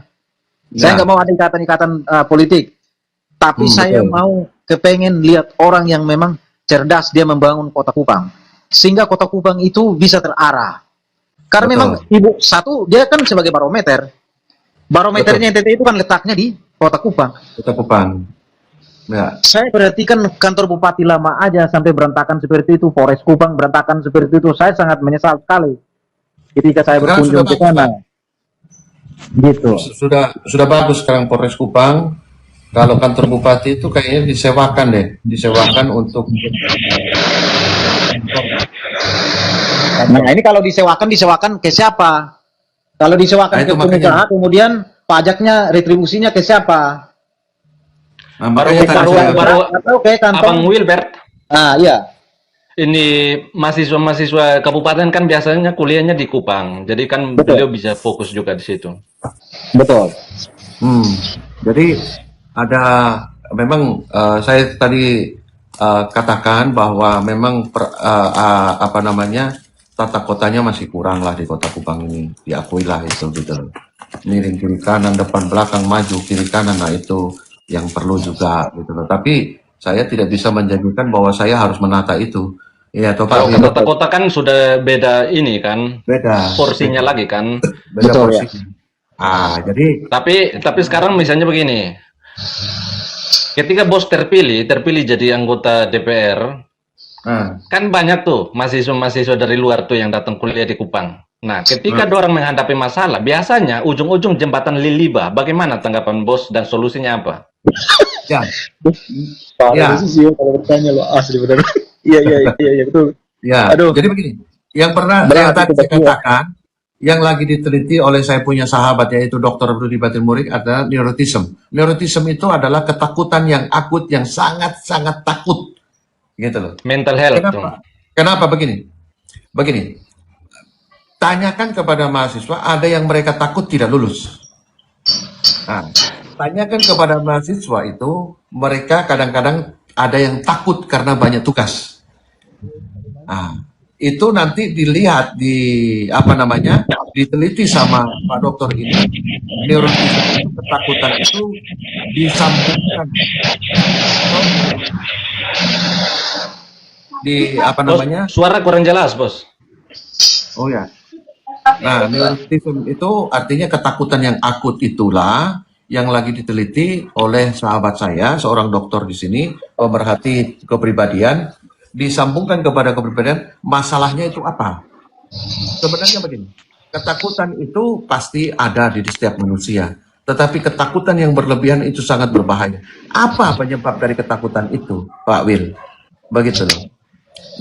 Saya nggak mau ada ikatan-ikatan politik. Tapi saya mau kepengen lihat orang yang memang cerdas, dia membangun Kota Kupang. Sehingga Kota Kupang itu bisa terarah. Karena memang Ibu satu, dia kan sebagai barometer. Barometernya NTT itu kan letaknya di Kota Kupang. Kota Kupang. Ya. Saya perhatikan kantor bupati lama aja sampai berantakan seperti itu, Polres Kupang berantakan seperti itu. Saya sangat menyesal sekali ketika saya berkunjung ke sana. Gitu. Sudah bagus sekarang Polres Kupang. Kalau kantor bupati itu kayaknya disewakan untuk. Nah ini kalau disewakan ke siapa? Kalau disewakan ke pengusaha, kemudian pajaknya, retribusinya ke siapa? Nah, baru ke kantong Abang Wilbert. Iya. Ini mahasiswa kabupaten kan biasanya kuliahnya di Kupang, jadi kan beliau bisa fokus juga di situ. Betul. Jadi ada memang saya tadi katakan bahwa memang tata kotanya masih kurang lah di Kota Kupang ini, diakuilah itu gitu. Miring kiri kanan, depan belakang, maju kiri kanan, nah itu yang perlu juga gitu loh. Tapi saya tidak bisa menjanjikan bahwa saya harus menata itu. Iya, Pak. Kalau kota-kota kan sudah beda ini kan. Beda. Porsinya lagi kan. Beda porsi. Ya. Jadi. Tapi sekarang misalnya begini. Ketika bos terpilih jadi anggota DPR, kan banyak tuh mahasiswa dari luar tuh yang datang kuliah di Kupang. Nah, ketika ada orang menghadapi masalah, biasanya ujung-ujung jembatan Liliba. Bagaimana tanggapan bos dan solusinya apa? Ya. Kalau bertanya lo asli benar. Iya betul. Ya. Aduh. Jadi begini, yang tadi saya katakan, yang lagi diteliti oleh saya punya sahabat yaitu Dr. Rudi Batin Murik adalah neurotism. Neurotism itu adalah ketakutan yang akut, yang sangat-sangat takut, gitu loh. Mental health. Kenapa begini? Tanyakan kepada mahasiswa, ada yang mereka takut tidak lulus. Nah, tanyakan kepada mahasiswa itu, mereka kadang-kadang ada yang takut karena banyak tugas. Nah, itu nanti dilihat diteliti sama Pak Dokter ini, neurotisme, ketakutan itu disambungkan Suara kurang jelas, bos. Oh ya. Nah, neurotisme itu artinya ketakutan yang akut itulah yang lagi diteliti oleh sahabat saya, seorang dokter di sini, pemerhati kepribadian, disambungkan kepada kepribadian, masalahnya itu apa? Sebenarnya begini, ketakutan itu pasti ada di setiap manusia, tetapi ketakutan yang berlebihan itu sangat berbahaya. Apa penyebab dari ketakutan itu, Pak Wil? Begitu loh.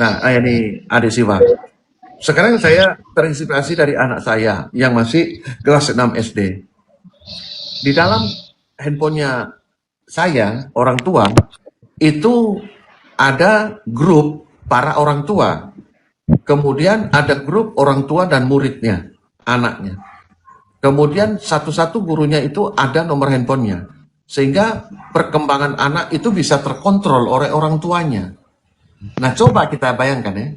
Nah, ini Adik Siva. Sekarang saya terinspirasi dari anak saya yang masih kelas 6 SD. Di dalam handphonenya saya, orang tua, itu ada grup para orang tua. Kemudian ada grup orang tua dan muridnya, anaknya. Kemudian satu-satu gurunya itu ada nomor handphonenya. Sehingga perkembangan anak itu bisa terkontrol oleh orang tuanya. Nah, coba kita bayangkan ya.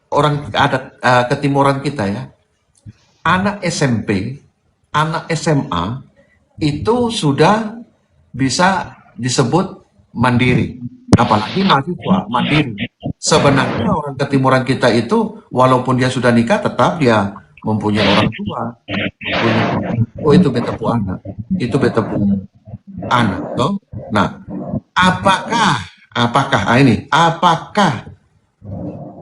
Orang ada ketimuran kita ya, anak SMP, anak SMA itu sudah bisa disebut mandiri, apalagi mahasiswa mandiri. Sebenarnya orang ketimuran kita itu walaupun dia sudah nikah tetap dia mempunyai orang tua, oh itu betapu anak, itu betapu anak, toh. Nah, apakah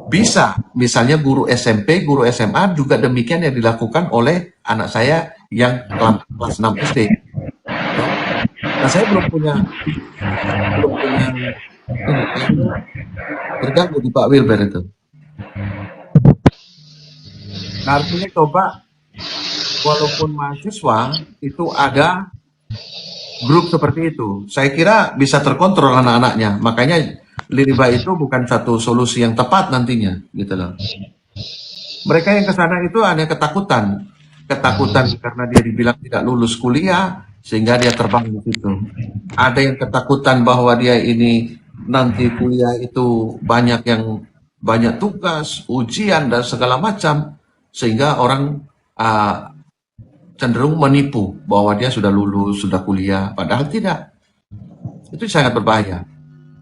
bisa, misalnya guru SMP, guru SMA juga demikian yang dilakukan oleh anak saya yang kelas 6 SD. Nah, saya belum punya terganggu di Pak Wilber itu. Nah, artinya coba, walaupun mahasiswa itu ada grup seperti itu, saya kira bisa terkontrol anak-anaknya. Makanya Liriba itu bukan satu solusi yang tepat nantinya, gitu loh. Mereka yang ke sana itu hanya ketakutan karena dia dibilang tidak lulus kuliah, sehingga dia terbang di situ. Ada yang ketakutan bahwa dia ini nanti kuliah itu banyak tugas, ujian dan segala macam, sehingga orang cenderung menipu bahwa dia sudah lulus, sudah kuliah, padahal tidak. Itu sangat berbahaya.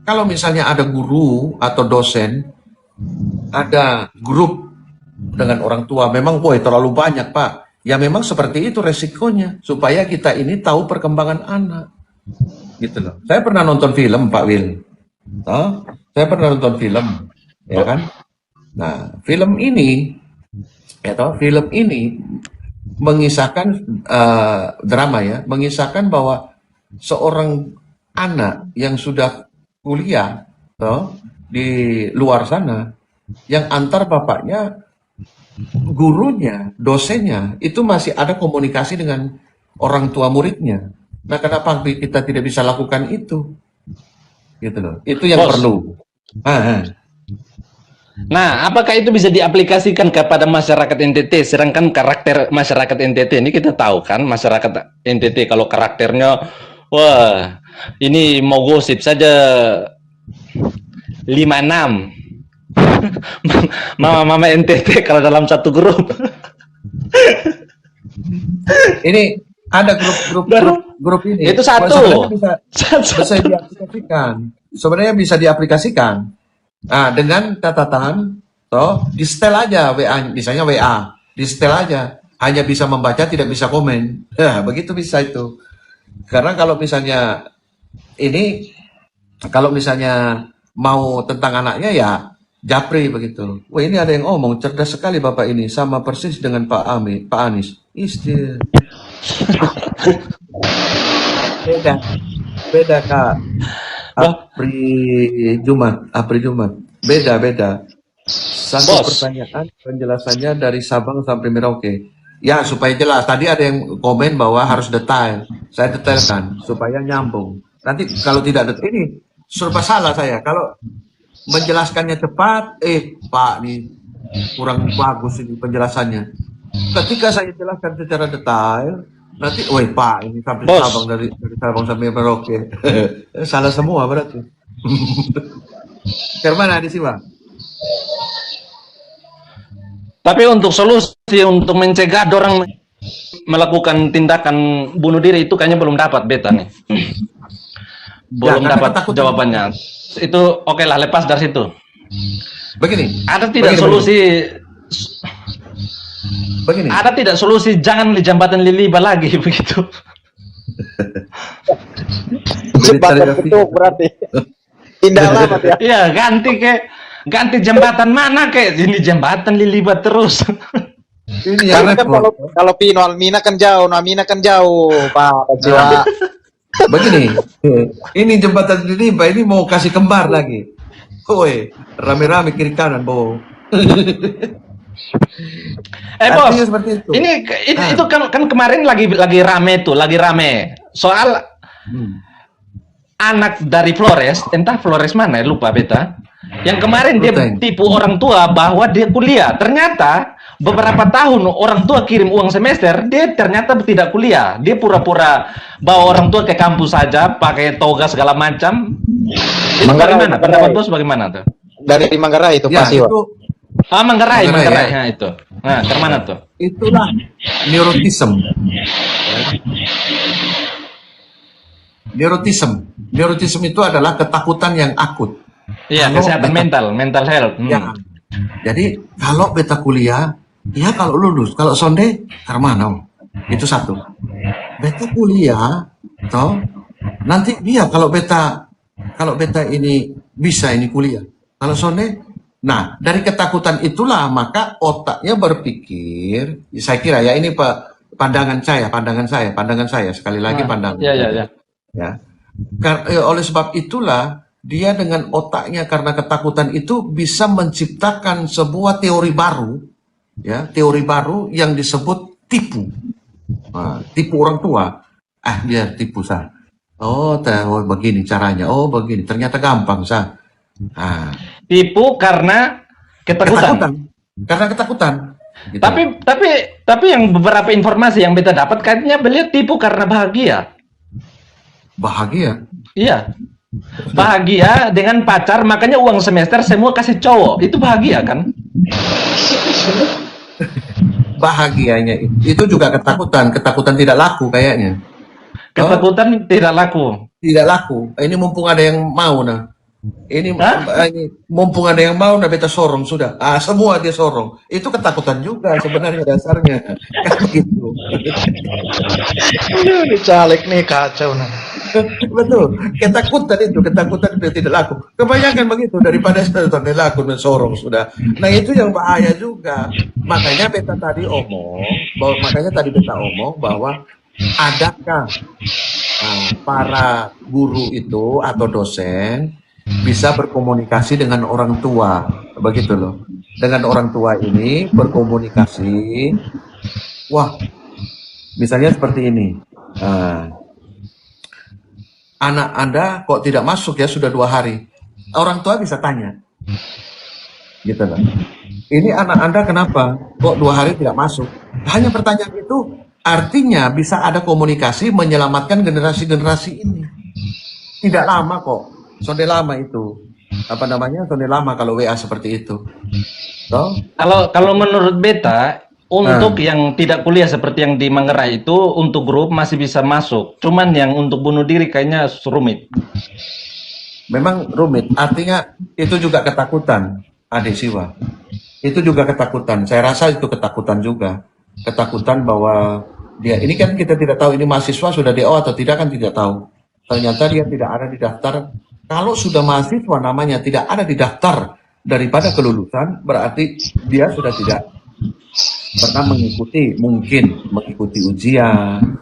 Kalau misalnya ada guru atau dosen, ada grup dengan orang tua, memang terlalu banyak Pak. Ya memang seperti itu resikonya, supaya kita ini tahu perkembangan anak. Gitu loh. Saya pernah nonton film Pak Wil. Saya pernah nonton film, ya kan? Nah, film ini mengisahkan drama ya, mengisahkan bahwa seorang anak yang sudah kuliah di luar sana, yang antar bapaknya, gurunya, dosennya, itu masih ada komunikasi dengan orang tua muridnya. Nah, kenapa kita tidak bisa lakukan itu? Gitu loh. Itu yang perlu. Nah, apakah itu bisa diaplikasikan kepada masyarakat NTT? Sedangkan karakter masyarakat NTT ini kita tahu kan, masyarakat NTT kalau karakternya, wah, ini mau gosip saja 56. Mama-mama NTT kalau dalam satu grup. Ini ada grup ini. Itu satu. Sebenarnya bisa diaplikasikan. Sebenarnya bisa diaplikasikan. Nah, dengan catatan, di setel aja WA, misalnya WA, di setel aja. Hanya bisa membaca, tidak bisa komen. Nah, begitu bisa itu. Karena kalau misalnya mau tentang anaknya ya japri begitu. Wah, ini ada yang ngomong, cerdas sekali Bapak ini, sama persis dengan Pak Anies. Beda Kak. Apri Jumat. Beda. Satu pertanyaan penjelasannya dari Sabang sampai Merauke. Ya, supaya jelas. Tadi ada yang komen bahwa harus detail. Saya detailkan supaya nyambung. Nanti kalau tidak detail, ini serba salah saya. Kalau menjelaskannya cepat, Pak, nih kurang bagus ini penjelasannya. Ketika saya jelaskan secara detail, nanti, Pak, ini sampai Sabang, dari Sabang sampai Merauke. Salah semua berarti. Kemana di sini, Pak? Tapi untuk solusi untuk mencegah orang melakukan tindakan bunuh diri itu kayaknya belum dapat beta nih. Belum dapat jawabannya. Itu oke lah, lepas dari situ. Begini. Ada tidak solusi? Begini. Ada tidak solusi? Jangan di jembatan Liliba lagi begitu. Jembatan militerisasi. Betuk berarti. Indah amat ya. Iya, ganti jembatan mana kek? Ini jembatan lilibat terus. Ini yang Karena kan repot. kalau Pino Almina kan jauh, Namina kan jauh, Pak Jiwa. Begini, ini jembatan Liliba ini mau kasih kembar lagi. Woi, rame-rame kiri kanan, Bo. Bos, Artinya seperti itu. itu kan kemarin lagi rame soal anak dari Flores, entah Flores mana, lupa beta. Yang kemarin dia Ruteng. tipu orang tua bahwa dia kuliah. Ternyata beberapa tahun orang tua kirim uang semester, dia ternyata tidak kuliah. Dia pura-pura bawa orang tua ke kampus saja, pakai toga segala macam. Itu Manggarai, bagaimana? Manggarai. Pendapat bos bagaimana tuh? Dari Manggarai itu Ya, Pak Siwa. itu Manggarai, Manggarai, ya itu. Nah, ke mana tuh? itulah neurotism. Neurotism itu adalah ketakutan yang akut. Iya, Kalau kesehatan beta- mental health. Ya. Jadi kalau beta kuliah, ya kalau lulus, kalau sonde, karmano. Itu satu. Beta kuliah, toh, nanti dia kalau beta ini bisa ini kuliah. Kalau sonde, nah dari ketakutan itulah maka otaknya berpikir, saya kira ya ini pandangan saya sekali lagi pandangan. Iya. Ya. Oleh sebab itulah dia dengan otaknya karena ketakutan itu bisa menciptakan sebuah teori baru, ya, teori baru yang disebut tipu. Nah, tipu orang tua. Dia tipu sah. Oh, begini caranya. Oh, begini. Ternyata gampang sah. Nah, Tipu karena ketakutan. Karena ketakutan. Gitu. Tapi yang beberapa informasi yang beta dapat katanya beliau tipu karena bahagia. Bahagia. Iya. Bahagia dengan pacar, makanya uang semester semua kasih cowok. Itu bahagia kan? Bahagianya itu juga ketakutan tidak laku kayaknya. Ketakutan tidak laku. Tidak laku. Ini mumpung ada yang mau nah. Ini Hah? mumpung ada yang mau nah beta sorong sudah. Semua dia sorong. Itu ketakutan juga sebenarnya dasarnya. Kan begitu. Ini caleg nih kacau nah. Betul. Ketakutan dia tidak laku. Kebanyakan begitu daripada tidak laku dan sorong sudah. Nah, itu yang bahaya juga. Makanya beta tadi omong bahwa adakah para guru itu atau dosen bisa berkomunikasi dengan orang tua, begitu loh. Dengan orang tua ini berkomunikasi, wah, misalnya seperti ini, anak Anda kok tidak masuk ya sudah 2 hari, orang tua bisa tanya, gitu loh. Ini anak Anda kenapa kok 2 hari tidak masuk? Hanya pertanyaan itu artinya bisa ada komunikasi menyelamatkan generasi-generasi ini. Tidak lama kok. Sonde lama itu. Sonde lama kalau WA seperti itu. So? Kalau menurut beta, untuk yang tidak kuliah seperti yang di Manggarai itu, untuk grup masih bisa masuk. Cuman yang untuk bunuh diri kayaknya rumit. Memang rumit. Artinya itu juga ketakutan, Adik Siwa. Itu juga ketakutan. Saya rasa itu ketakutan juga. Ketakutan bahwa dia, ini kan kita tidak tahu ini mahasiswa sudah DO atau tidak kan tidak tahu. Ternyata dia tidak ada di daftar. Kalau sudah mahasiswa namanya tidak ada di daftar daripada kelulusan, berarti dia sudah tidak pernah mengikuti ujian,